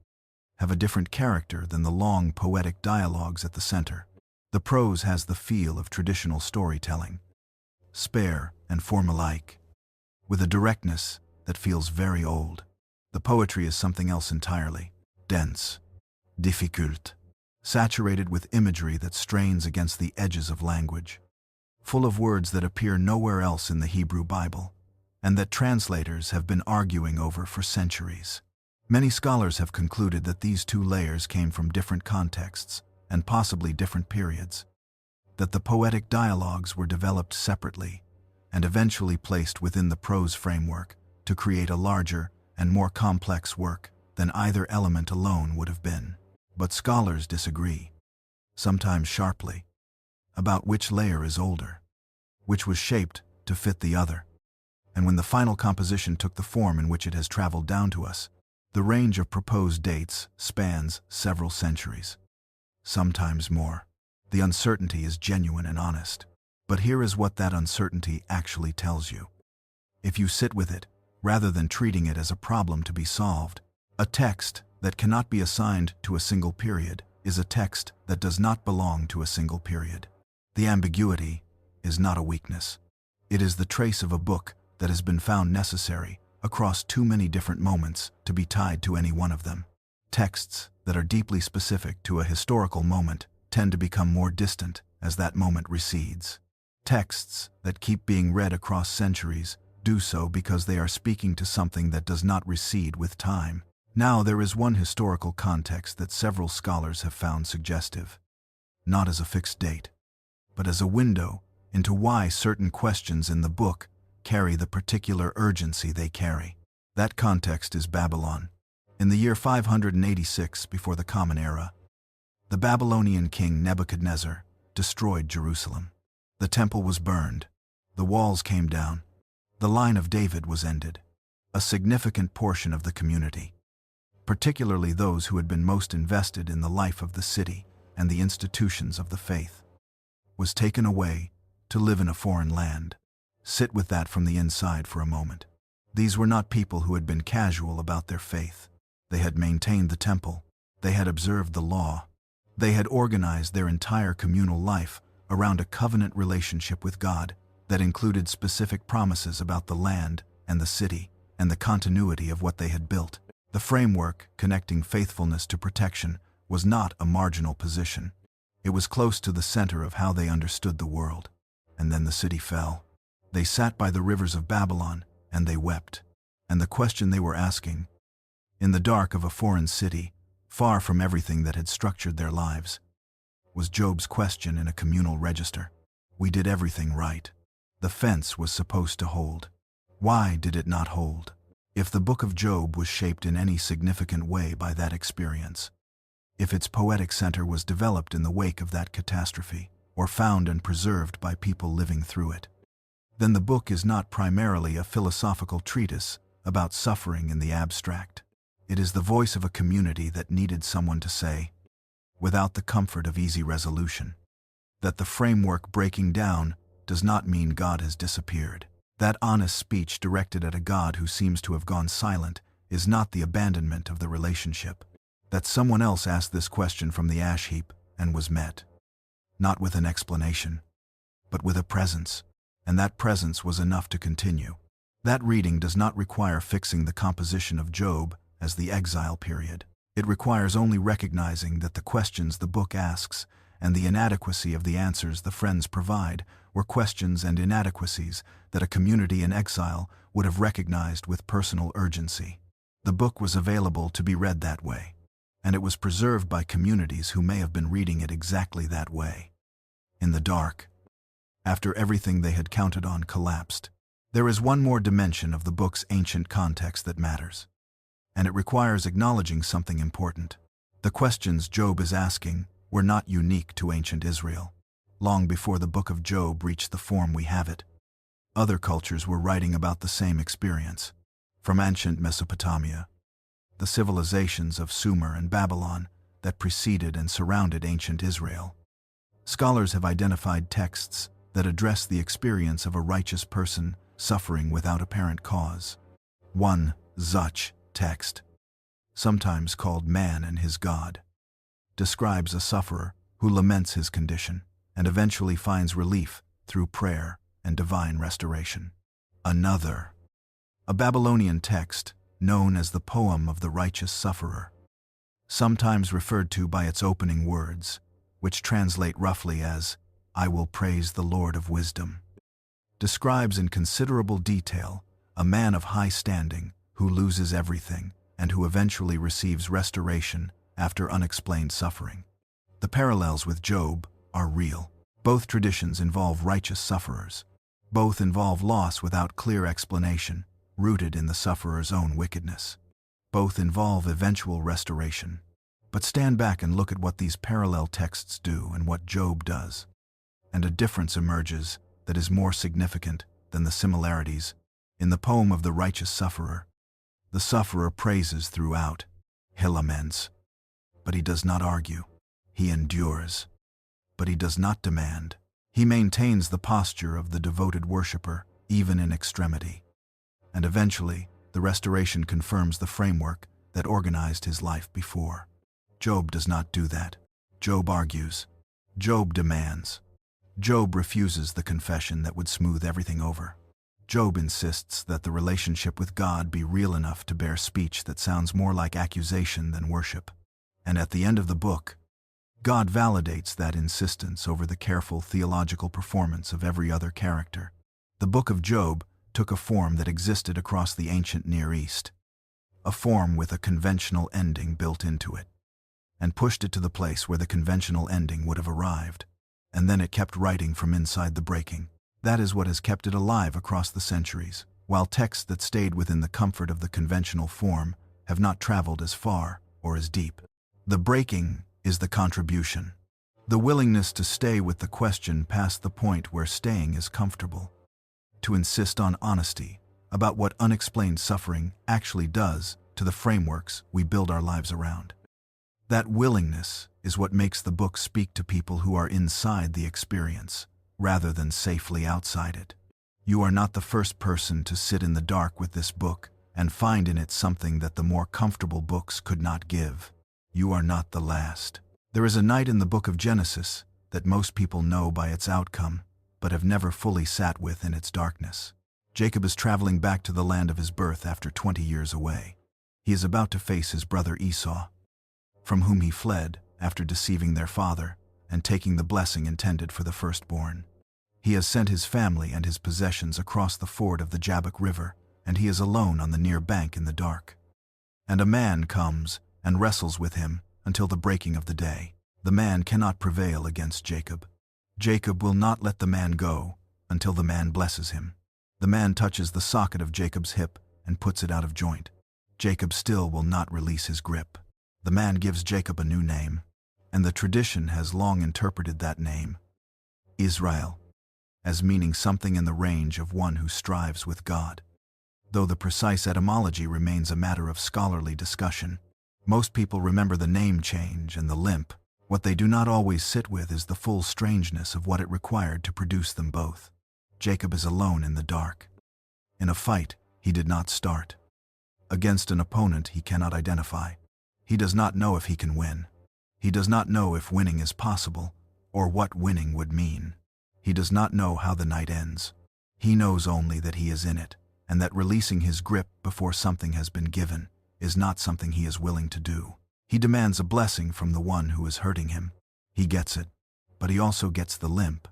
have a different character than the long poetic dialogues at the center. The prose has the feel of traditional storytelling, spare and formulaic, with a directness that feels very old. The poetry is something else entirely, dense, difficult, saturated with imagery that strains against the edges of language, full of words that appear nowhere else in the Hebrew Bible, and that translators have been arguing over for centuries. Many scholars have concluded that these two layers came from different contexts and possibly different periods, that the poetic dialogues were developed separately and eventually placed within the prose framework to create a larger and more complex work than either element alone would have been. But scholars disagree, sometimes sharply, about which layer is older, which was shaped to fit the other. And when the final composition took the form in which it has traveled down to us, the range of proposed dates spans several centuries, sometimes more. The uncertainty is genuine and honest. But here is what that uncertainty actually tells you. If you sit with it, rather than treating it as a problem to be solved, a text that cannot be assigned to a single period is a text that does not belong to a single period. The ambiguity is not a weakness. It is the trace of a book that has been found necessary across too many different moments to be tied to any one of them. Texts that are deeply specific to a historical moment tend to become more distant as that moment recedes. Texts that keep being read across centuries do so because they are speaking to something that does not recede with time. Now there is one historical context that several scholars have found suggestive, not as a fixed date, but as a window into why certain questions in the book carry the particular urgency they carry. That context is Babylon. In the year 586 before the Common Era, the Babylonian king Nebuchadnezzar destroyed Jerusalem. The temple was burned, the walls came down, the line of David was ended. A significant portion of the community, particularly those who had been most invested in the life of the city and the institutions of the faith, was taken away to live in a foreign land. Sit with that from the inside for a moment. These were not people who had been casual about their faith. They had maintained the temple. They had observed the law. They had organized their entire communal life around a covenant relationship with God that included specific promises about the land and the city and the continuity of what they had built. The framework connecting faithfulness to protection was not a marginal position. It was close to the center of how they understood the world. And then the city fell. They sat by the rivers of Babylon, and they wept. And the question they were asking, in the dark of a foreign city, far from everything that had structured their lives, was Job's question in a communal register. We did everything right. The fence was supposed to hold. Why did it not hold? If the book of Job was shaped in any significant way by that experience, if its poetic center was developed in the wake of that catastrophe, or found and preserved by people living through it, then the book is not primarily a philosophical treatise about suffering in the abstract. It is the voice of a community that needed someone to say, without the comfort of easy resolution, that the framework breaking down does not mean God has disappeared. That honest speech directed at a God who seems to have gone silent is not the abandonment of the relationship. That someone else asked this question from the ash heap and was met, not with an explanation, but with a presence, and that presence was enough to continue. That reading does not require fixing the composition of Job as the exile period. It requires only recognizing that the questions the book asks and the inadequacy of the answers the friends provide were questions and inadequacies that a community in exile would have recognized with personal urgency. The book was available to be read that way, and it was preserved by communities who may have been reading it exactly that way. In the dark, after everything they had counted on collapsed, there is one more dimension of the book's ancient context that matters, and it requires acknowledging something important. The questions Job is asking were not unique to ancient Israel. Long before the book of Job reached the form we have it, other cultures were writing about the same experience. From ancient Mesopotamia, the civilizations of Sumer and Babylon that preceded and surrounded ancient Israel, scholars have identified texts that address the experience of a righteous person suffering without apparent cause. One Zuch text, sometimes called Man and His God, describes a sufferer who laments his condition and eventually finds relief through prayer and divine restoration. Another, a Babylonian text known as the Poem of the Righteous Sufferer, sometimes referred to by its opening words, which translate roughly as, "I will praise the Lord of wisdom," describes in considerable detail a man of high standing who loses everything and who eventually receives restoration after unexplained suffering. The parallels with Job are real. Both traditions involve righteous sufferers. Both involve loss without clear explanation, rooted in the sufferer's own wickedness. Both involve eventual restoration. But stand back and look at what these parallel texts do and what Job does, and a difference emerges that is more significant than the similarities. In the poem of the righteous sufferer, the sufferer praises throughout. He laments, but he does not argue. He endures, but he does not demand. He maintains the posture of the devoted worshiper, even in extremity. And eventually, the restoration confirms the framework that organized his life before. Job does not do that. Job argues. Job demands. Job refuses the confession that would smooth everything over. Job insists that the relationship with God be real enough to bear speech that sounds more like accusation than worship. And at the end of the book, God validates that insistence over the careful theological performance of every other character. The book of Job took a form that existed across the ancient Near East, a form with a conventional ending built into it, and pushed it to the place where the conventional ending would have arrived. And then it kept writing from inside the breaking. That is what has kept it alive across the centuries, while texts that stayed within the comfort of the conventional form have not traveled as far or as deep. The breaking is the contribution, the willingness to stay with the question past the point where staying is comfortable, to insist on honesty about what unexplained suffering actually does to the frameworks we build our lives around. That willingness is what makes the book speak to people who are inside the experience, rather than safely outside it. You are not the first person to sit in the dark with this book and find in it something that the more comfortable books could not give. You are not the last. There is a night in the book of Genesis that most people know by its outcome, but have never fully sat with in its darkness. Jacob is traveling back to the land of his birth after 20 years away. He is about to face his brother Esau, from whom he fled after deceiving their father and taking the blessing intended for the firstborn. He has sent his family and his possessions across the ford of the Jabbok River, and he is alone on the near bank in the dark. And a man comes and wrestles with him until the breaking of the day. The man cannot prevail against Jacob. Jacob will not let the man go until the man blesses him. The man touches the socket of Jacob's hip and puts it out of joint. Jacob still will not release his grip. The man gives Jacob a new name, and the tradition has long interpreted that name Israel, as meaning something in the range of one who strives with God. Though the precise etymology remains a matter of scholarly discussion, most people remember the name change and the limp. What they do not always sit with is the full strangeness of what it required to produce them both. Jacob is alone in the dark. In a fight he did not start. Against an opponent he cannot identify. He does not know if he can win. He does not know if winning is possible, or what winning would mean. He does not know how the night ends. He knows only that he is in it, and that releasing his grip before something has been given is not something he is willing to do. He demands a blessing from the one who is hurting him. He gets it, but he also gets the limp.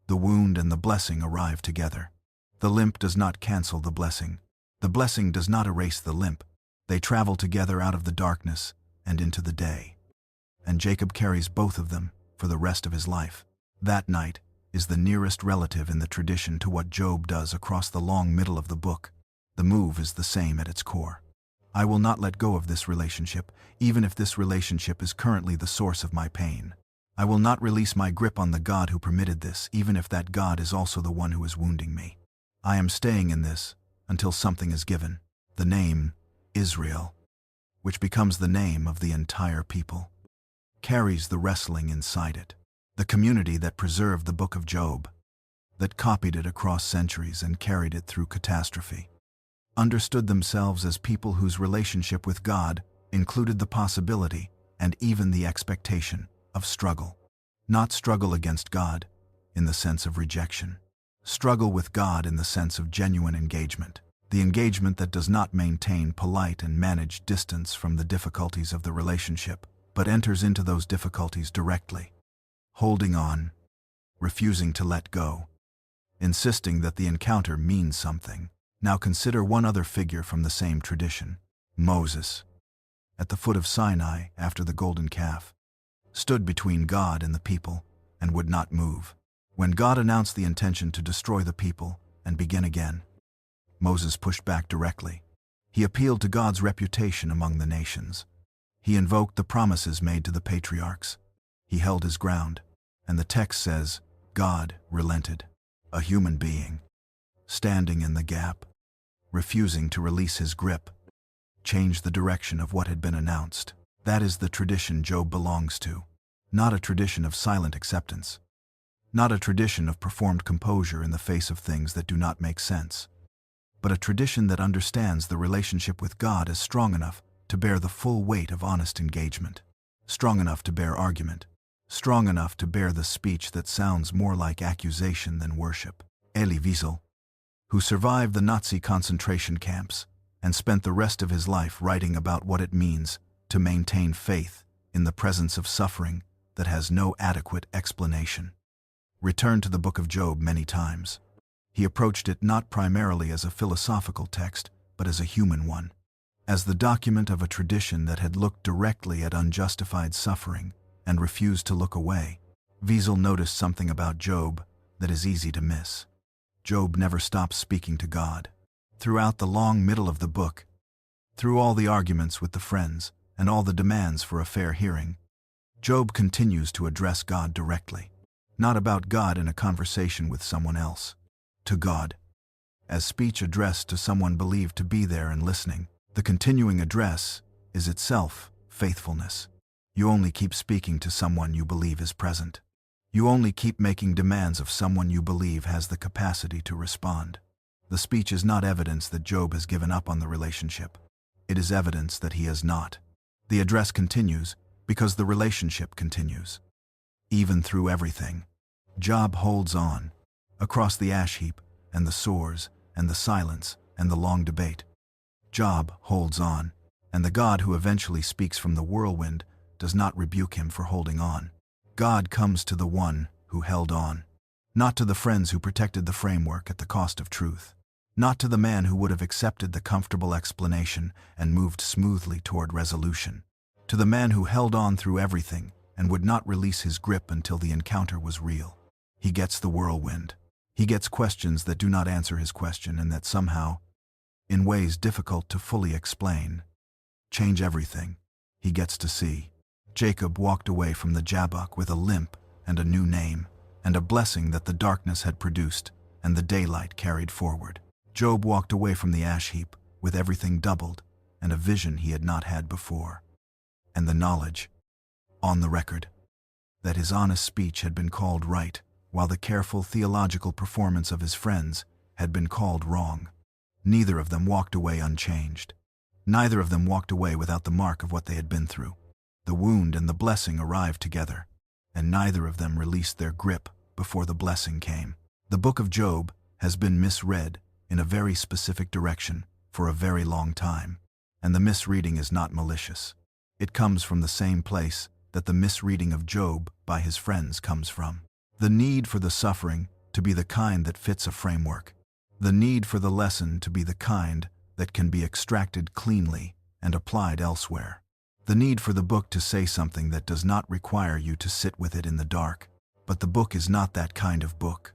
The wound and the blessing arrive together. The limp does not cancel the blessing. The blessing does not erase the limp. They travel together out of the darkness and into the day. And Jacob carries both of them for the rest of his life. That night is the nearest relative in the tradition to what Job does across the long middle of the book. The move is the same at its core. I will not let go of this relationship, even if this relationship is currently the source of my pain. I will not release my grip on the God who permitted this, even if that God is also the one who is wounding me. I am staying in this until something is given. The name, Israel, which becomes the name of the entire people, carries the wrestling inside it. The community that preserved the book of Job, that copied it across centuries and carried it through catastrophe, understood themselves as people whose relationship with God included the possibility and even the expectation of struggle. Not struggle against God in the sense of rejection. Struggle with God in the sense of genuine engagement. The engagement that does not maintain polite and managed distance from the difficulties of the relationship, but enters into those difficulties directly. Holding on, refusing to let go, insisting that the encounter means something. Now consider one other figure from the same tradition. Moses, at the foot of Sinai after the golden calf, stood between God and the people and would not move. When God announced the intention to destroy the people and begin again, Moses pushed back directly. He appealed to God's reputation among the nations. He invoked the promises made to the patriarchs. He held his ground, and the text says, God relented. A human being, standing in the gap, refusing to release his grip, changed the direction of what had been announced. That is the tradition Job belongs to. Not a tradition of silent acceptance. Not a tradition of performed composure in the face of things that do not make sense. But a tradition that understands the relationship with God as strong enough to bear the full weight of honest engagement. Strong enough to bear argument. Strong enough to bear the speech that sounds more like accusation than worship. Elie Wiesel, who survived the Nazi concentration camps and spent the rest of his life writing about what it means to maintain faith in the presence of suffering that has no adequate explanation, returned to the book of Job many times. He approached it not primarily as a philosophical text, but as a human one, as the document of a tradition that had looked directly at unjustified suffering and refused to look away. Wiesel noticed something about Job that is easy to miss. Job never stops speaking to God. Throughout the long middle of the book, through all the arguments with the friends and all the demands for a fair hearing, Job continues to address God directly, not about God in a conversation with someone else, to God, as speech addressed to someone believed to be there and listening. The continuing address is itself faithfulness. You only keep speaking to someone you believe is present. You only keep making demands of someone you believe has the capacity to respond. The speech is not evidence that Job has given up on the relationship. It is evidence that he has not. The address continues because the relationship continues. Even through everything, Job holds on, across the ash heap and the sores and the silence and the long debate. Job holds on, and the God who eventually speaks from the whirlwind does not rebuke him for holding on. God comes to the one who held on, not to the friends who protected the framework at the cost of truth, not to the man who would have accepted the comfortable explanation and moved smoothly toward resolution, to the man who held on through everything and would not release his grip until the encounter was real. He gets the whirlwind. He gets questions that do not answer his question and that somehow, in ways difficult to fully explain, change everything. He gets to see. Jacob walked away from the Jabbok with a limp and a new name, and a blessing that the darkness had produced and the daylight carried forward. Job walked away from the ash heap with everything doubled and a vision he had not had before, and the knowledge, on the record, that his honest speech had been called right, while the careful theological performance of his friends had been called wrong. Neither of them walked away unchanged. Neither of them walked away without the mark of what they had been through. The wound and the blessing arrived together, and neither of them released their grip before the blessing came. The book of Job has been misread in a very specific direction for a very long time, and the misreading is not malicious. It comes from the same place that the misreading of Job by his friends comes from. The need for the suffering to be the kind that fits a framework. The need for the lesson to be the kind that can be extracted cleanly and applied elsewhere. The need for the book to say something that does not require you to sit with it in the dark. But the book is not that kind of book,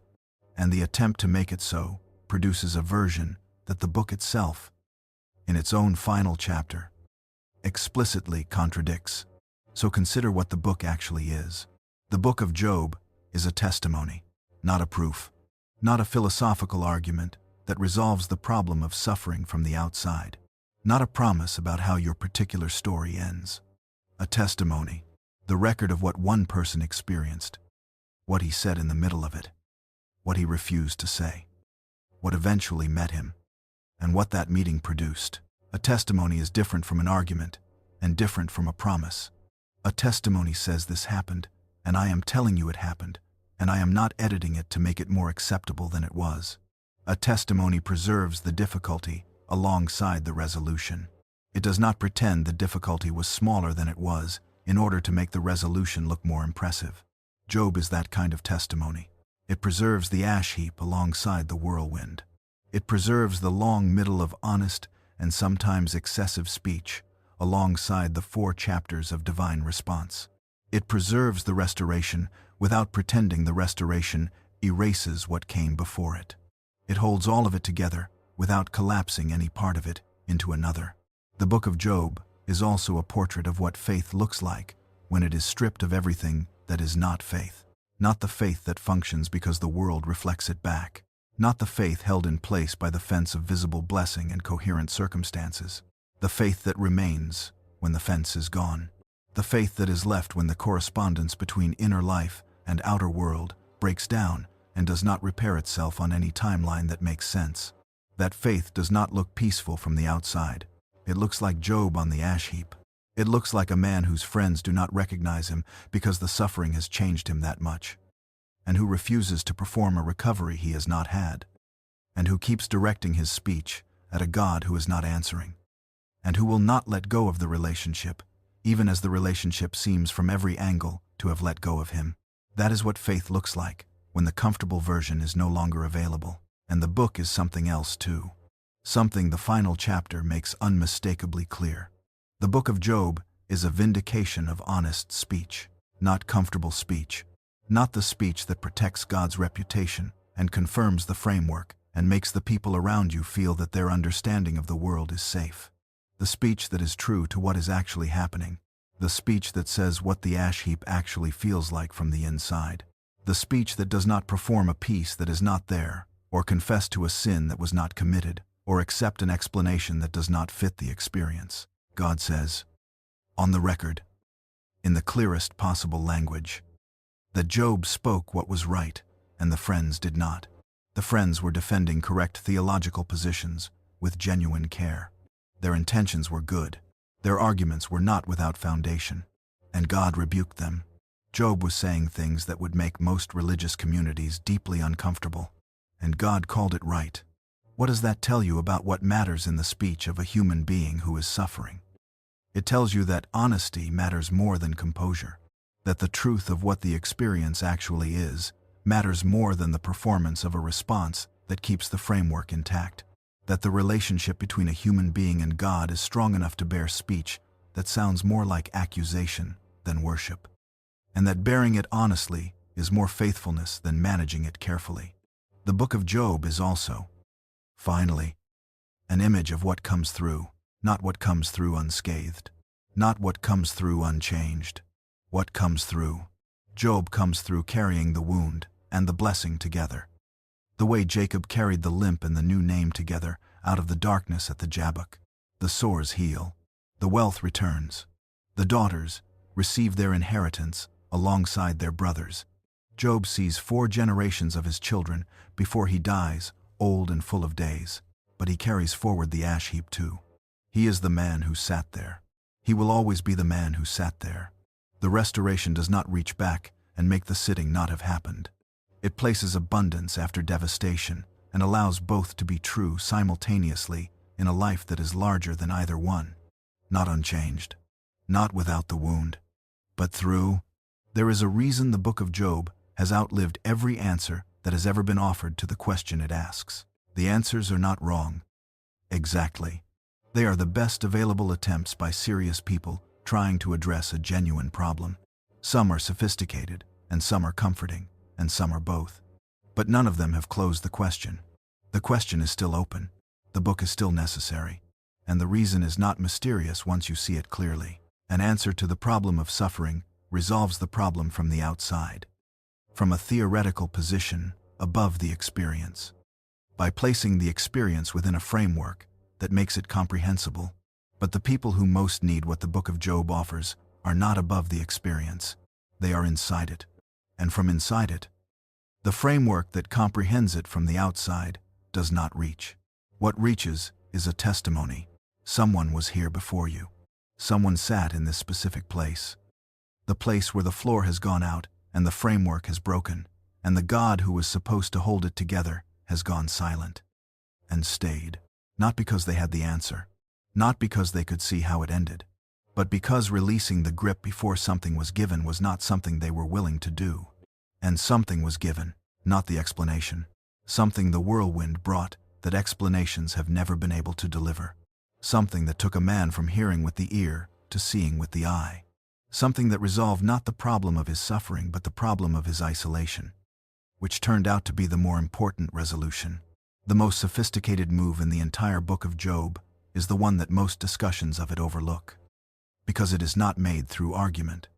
and the attempt to make it so produces a version that the book itself, in its own final chapter, explicitly contradicts. So consider what the book actually is. The book of Job is a testimony, not a proof, not a philosophical argument that resolves the problem of suffering from the outside, not a promise about how your particular story ends. A testimony, the record of what one person experienced, what he said in the middle of it, what he refused to say, what eventually met him, and what that meeting produced. A testimony is different from an argument and different from a promise. A testimony says this happened, and I am telling you it happened, and I am not editing it to make it more acceptable than it was. A testimony preserves the difficulty alongside the resolution. It does not pretend the difficulty was smaller than it was in order to make the resolution look more impressive. Job is that kind of testimony. It preserves the ash heap alongside the whirlwind. It preserves the long middle of honest and sometimes excessive speech alongside the 4 chapters of divine response. It preserves the restoration without pretending the restoration erases what came before it. It holds all of it together without collapsing any part of it into another. The book of Job is also a portrait of what faith looks like when it is stripped of everything that is not faith. Not the faith that functions because the world reflects it back. Not the faith held in place by the fence of visible blessing and coherent circumstances. The faith that remains when the fence is gone. The faith that is left when the correspondence between inner life and outer world breaks down and does not repair itself on any timeline that makes sense. That faith does not look peaceful from the outside. It looks like Job on the ash heap. It looks like a man whose friends do not recognize him because the suffering has changed him that much, and who refuses to perform a recovery he has not had, and who keeps directing his speech at a God who is not answering, and who will not let go of the relationship, even as the relationship seems from every angle to have let go of him. That is what faith looks like when the comfortable version is no longer available, and the book is something else too. Something the final chapter makes unmistakably clear. The book of Job is a vindication of honest speech, not comfortable speech, not the speech that protects God's reputation and confirms the framework and makes the people around you feel that their understanding of the world is safe. The speech that is true to what is actually happening. The speech that says what the ash heap actually feels like from the inside. The speech that does not perform a peace that is not there, or confess to a sin that was not committed, or accept an explanation that does not fit the experience. God says, on the record, in the clearest possible language, that Job spoke what was right, and the friends did not. The friends were defending correct theological positions with genuine care. Their intentions were good. Their arguments were not without foundation, and God rebuked them. Job was saying things that would make most religious communities deeply uncomfortable, and God called it right. What does that tell you about what matters in the speech of a human being who is suffering? It tells you that honesty matters more than composure, that the truth of what the experience actually is matters more than the performance of a response that keeps the framework intact, that the relationship between a human being and God is strong enough to bear speech that sounds more like accusation than worship, and that bearing it honestly is more faithfulness than managing it carefully. The book of Job is also, finally, an image of what comes through, not what comes through unscathed, not what comes through unchanged. What comes through? Job comes through carrying the wound and the blessing together. The way Jacob carried the limp and the new name together out of the darkness at the Jabbok. The sores heal. The wealth returns. The daughters receive their inheritance alongside their brothers. Job sees 4 generations of his children before he dies, old and full of days. But he carries forward the ash heap too. He is the man who sat there. He will always be the man who sat there. The restoration does not reach back and make the sitting not have happened. It places abundance after devastation and allows both to be true simultaneously in a life that is larger than either one. Not unchanged. Not without the wound. But through. There is a reason the book of Job has outlived every answer that has ever been offered to the question it asks. The answers are not wrong. Exactly. They are the best available attempts by serious people trying to address a genuine problem. Some are sophisticated, and some are comforting, and some are both. But none of them have closed the question. The question is still open. The book is still necessary. And the reason is not mysterious once you see it clearly. An answer to the problem of suffering resolves the problem from the outside. From a theoretical position above the experience. By placing the experience within a framework that makes it comprehensible. But the people who most need what the book of Job offers are not above the experience. They are inside it. And from inside it, the framework that comprehends it from the outside does not reach. What reaches is a testimony. Someone was here before you. Someone sat in this specific place. The place where the floor has gone out and the framework has broken, and the God who was supposed to hold it together has gone silent. And stayed. Not because they had the answer. Not because they could see how it ended. But because releasing the grip before something was given was not something they were willing to do. And something was given, not the explanation. Something the whirlwind brought that explanations have never been able to deliver. Something that took a man from hearing with the ear to seeing with the eye. Something that resolved not the problem of his suffering but the problem of his isolation. Which turned out to be the more important resolution. The most sophisticated move in the entire book of Job is the one that most discussions of it overlook. Because it is not made through argument.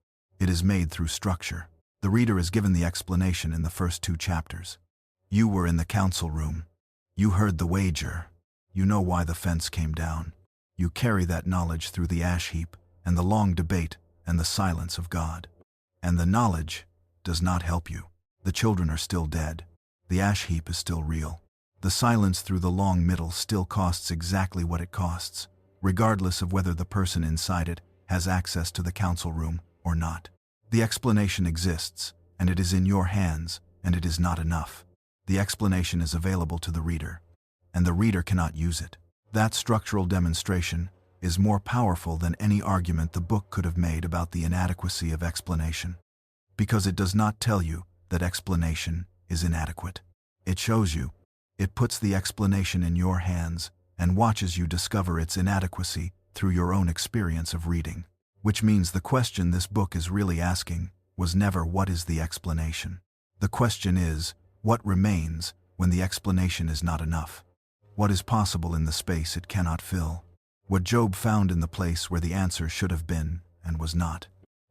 It is made through structure. The reader is given the explanation in the first 2 chapters. You were in the council room. You heard the wager. You know why the fence came down. You carry that knowledge through the ash heap and the long debate and the silence of God. And the knowledge does not help you. The children are still dead. The ash heap is still real. The silence through the long middle still costs exactly what it costs, regardless of whether the person inside it has access to the council room or not. The explanation exists, and it is in your hands, and it is not enough. The explanation is available to the reader, and the reader cannot use it. That structural demonstration is more powerful than any argument the book could have made about the inadequacy of explanation. Because it does not tell you that explanation is inadequate. It shows you. It puts the explanation in your hands and watches you discover its inadequacy through your own experience of reading. Which means the question this book is really asking was never what is the explanation. The question is, what remains when the explanation is not enough? What is possible in the space it cannot fill? What Job found in the place where the answer should have been and was not.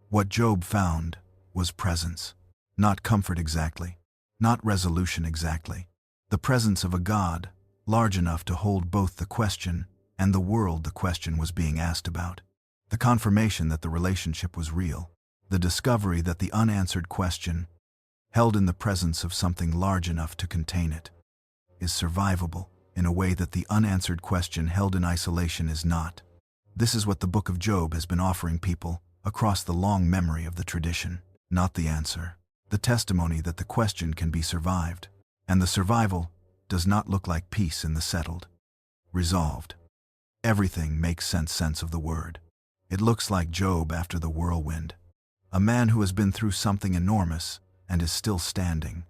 What Job found was presence. Not comfort exactly. Not resolution exactly. The presence of a God, large enough to hold both the question and the world the question was being asked about. The confirmation that the relationship was real. The discovery that the unanswered question, held in the presence of something large enough to contain it, is survivable in a way that the unanswered question held in isolation is not. This is what the book of Job has been offering people across the long memory of the tradition. Not the answer. The testimony that the question can be survived. And the survival does not look like peace in the settled. Resolved. Everything makes sense of the word. It looks like Job after the whirlwind. A man who has been through something enormous and is still standing.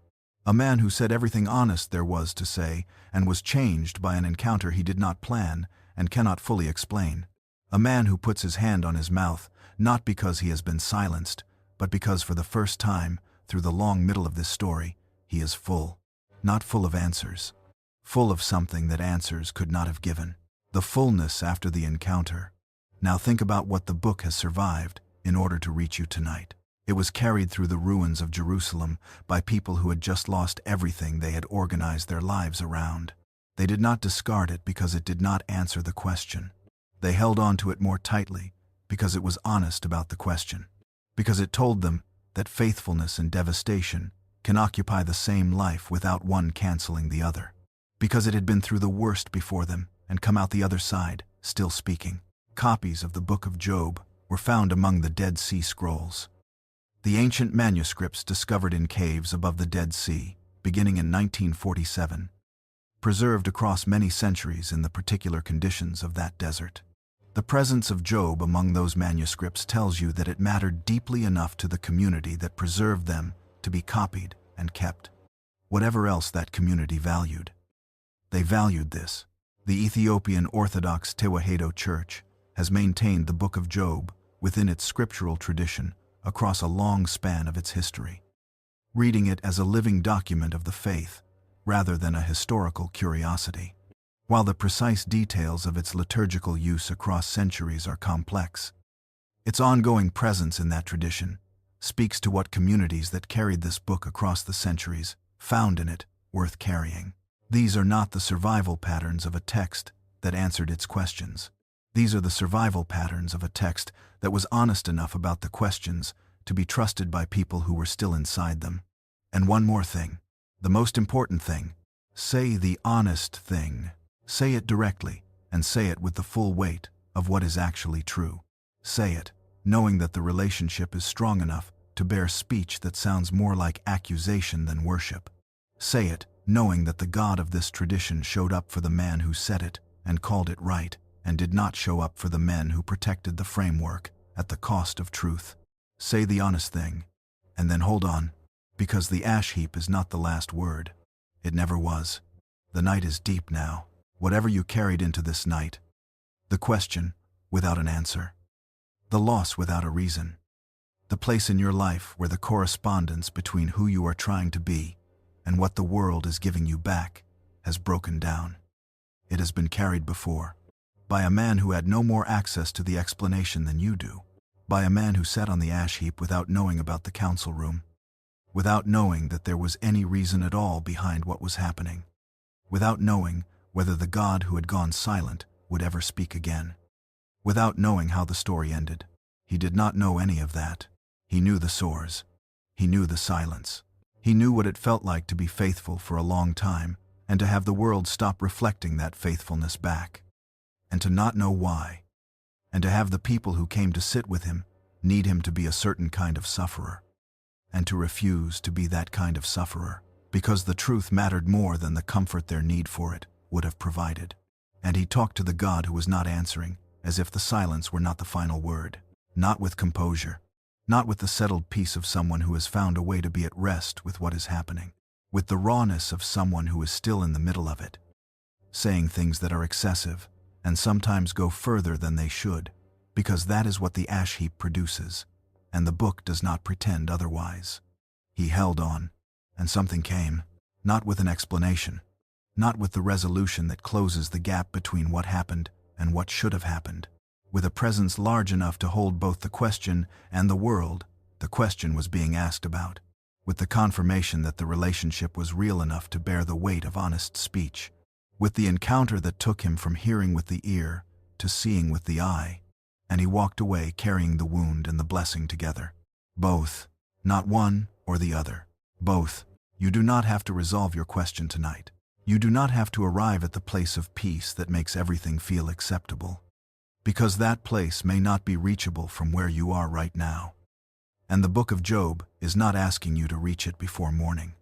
A man who said everything honest there was to say and was changed by an encounter he did not plan and cannot fully explain. A man who puts his hand on his mouth not because he has been silenced, but because for the first time, through the long middle of this story, he is full. Not full of answers. Full of something that answers could not have given. The fullness after the encounter. Now think about what the book has survived in order to reach you tonight. It was carried through the ruins of Jerusalem by people who had just lost everything they had organized their lives around. They did not discard it because it did not answer the question. They held on to it more tightly because it was honest about the question. Because it told them that faithfulness and devastation can occupy the same life without one canceling the other. Because it had been through the worst before them and come out the other side, still speaking. Copies of the Book of Job were found among the Dead Sea Scrolls. The ancient manuscripts discovered in caves above the Dead Sea, beginning in 1947, preserved across many centuries in the particular conditions of that desert. The presence of Job among those manuscripts tells you that it mattered deeply enough to the community that preserved them to be copied and kept. Whatever else that community valued. They valued this. The Ethiopian Orthodox Tewahedo Church has maintained the Book of Job within its scriptural tradition across a long span of its history, reading it as a living document of the faith rather than a historical curiosity. While the precise details of its liturgical use across centuries are complex, its ongoing presence in that tradition speaks to what communities that carried this book across the centuries found in it worth carrying. These are not the survival patterns of a text that answered its questions. These are the survival patterns of a text that was honest enough about the questions to be trusted by people who were still inside them. And one more thing, the most important thing, say the honest thing. Say it directly, and say it with the full weight of what is actually true. Say it, knowing that the relationship is strong enough to bear speech that sounds more like accusation than worship. Say it, knowing that the God of this tradition showed up for the man who said it and called it right, and did not show up for the men who protected the framework at the cost of truth. Say the honest thing, and then hold on, because the ash heap is not the last word. It never was. The night is deep now. Whatever you carried into this night, the question without an answer, the loss without a reason, the place in your life where the correspondence between who you are trying to be and what the world is giving you back has broken down. It has been carried before, by a man who had no more access to the explanation than you do, by a man who sat on the ash heap without knowing about the council room, without knowing that there was any reason at all behind what was happening, without knowing whether the God who had gone silent would ever speak again, without knowing how the story ended. He did not know any of that. He knew the sores. He knew the silence. He knew what it felt like to be faithful for a long time and to have the world stop reflecting that faithfulness back, and to not know why, and to have the people who came to sit with him need him to be a certain kind of sufferer, and to refuse to be that kind of sufferer, because the truth mattered more than the comfort their need for it would have provided. And he talked to the God who was not answering, as if the silence were not the final word, not with composure, not with the settled peace of someone who has found a way to be at rest with what is happening, with the rawness of someone who is still in the middle of it, saying things that are excessive and sometimes go further than they should, because that is what the ash heap produces, and the book does not pretend otherwise. He held on, and something came, not with an explanation, not with the resolution that closes the gap between what happened and what should have happened, with a presence large enough to hold both the question and the world the question was being asked about, with the confirmation that the relationship was real enough to bear the weight of honest speech, with the encounter that took him from hearing with the ear to seeing with the eye, and he walked away carrying the wound and the blessing together. Both, not one or the other. Both. You do not have to resolve your question tonight. You do not have to arrive at the place of peace that makes everything feel acceptable, because that place may not be reachable from where you are right now. And the Book of Job is not asking you to reach it before morning.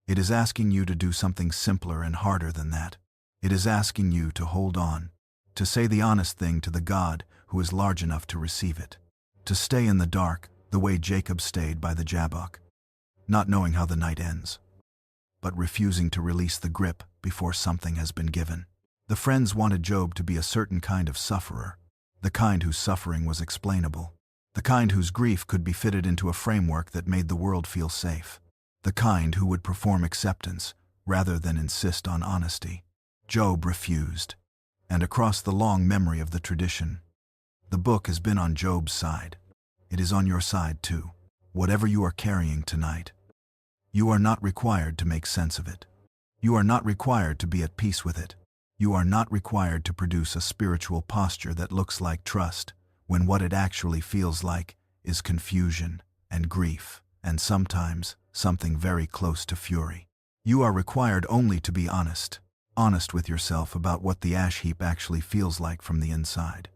It is asking you to do something simpler and harder than that. It is asking you to hold on, to say the honest thing to the God who is large enough to receive it, to stay in the dark the way Jacob stayed by the Jabbok, not knowing how the night ends, but refusing to release the grip before something has been given. The friends wanted Job to be a certain kind of sufferer, the kind whose suffering was explainable, the kind whose grief could be fitted into a framework that made the world feel safe, the kind who would perform acceptance rather than insist on honesty. Job refused, and across the long memory of the tradition, the book has been on Job's side. It is on your side too. Whatever you are carrying tonight, you are not required to make sense of it. You are not required to be at peace with it. You are not required to produce a spiritual posture that looks like trust, when what it actually feels like is confusion and grief, and sometimes something very close to fury. You are required only to be honest with yourself about what the ash heap actually feels like from the inside.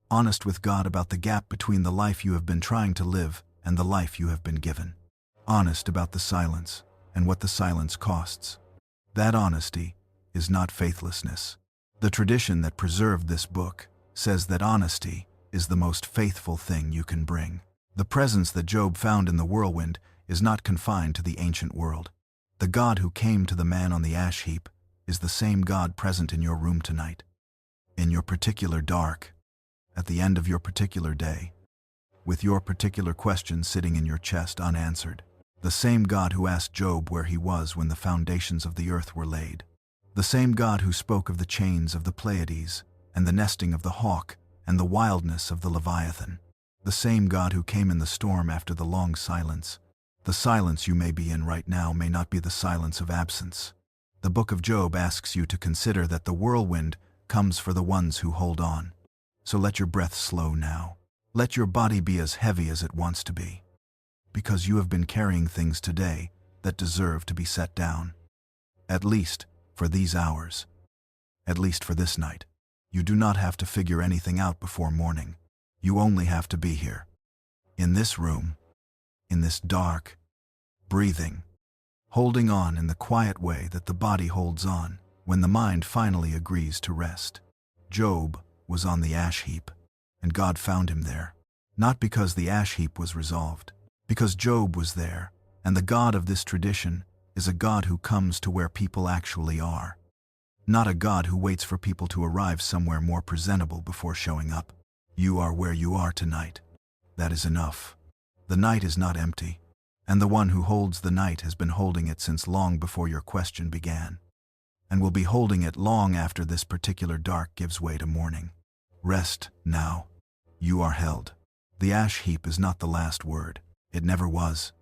Honest with God about the gap between the life you have been trying to live and the life you have been given. Honest about the silence and what the silence costs. That honesty is not faithlessness. The tradition that preserved this book says that honesty is the most faithful thing you can bring. The presence that Job found in the whirlwind is not confined to the ancient world. The God who came to the man on the ash heap is the same God present in your room tonight, in your particular dark, at the end of your particular day, with your particular question sitting in your chest unanswered. The same God who asked Job where he was when the foundations of the earth were laid. The same God who spoke of the chains of the Pleiades and the nesting of the hawk and the wildness of the Leviathan. The same God who came in the storm after the long silence. The silence you may be in right now may not be the silence of absence. The book of Job asks you to consider that the whirlwind comes for the ones who hold on. So let your breath slow now. Let your body be as heavy as it wants to be. Because you have been carrying things today that deserve to be set down. At least for these hours. At least for this night. You do not have to figure anything out before morning. You only have to be here. In this room. In this dark. Breathing. Holding on in the quiet way that the body holds on when the mind finally agrees to rest. Job was on the ash heap, and God found him there. Not because the ash heap was resolved, because Job was there, and the God of this tradition is a God who comes to where people actually are. Not a God who waits for people to arrive somewhere more presentable before showing up. You are where you are tonight. That is enough. The night is not empty, and the one who holds the night has been holding it since long before your question began, and will be holding it long after this particular dark gives way to morning. Rest now. You are held. The ash heap is not the last word. It never was.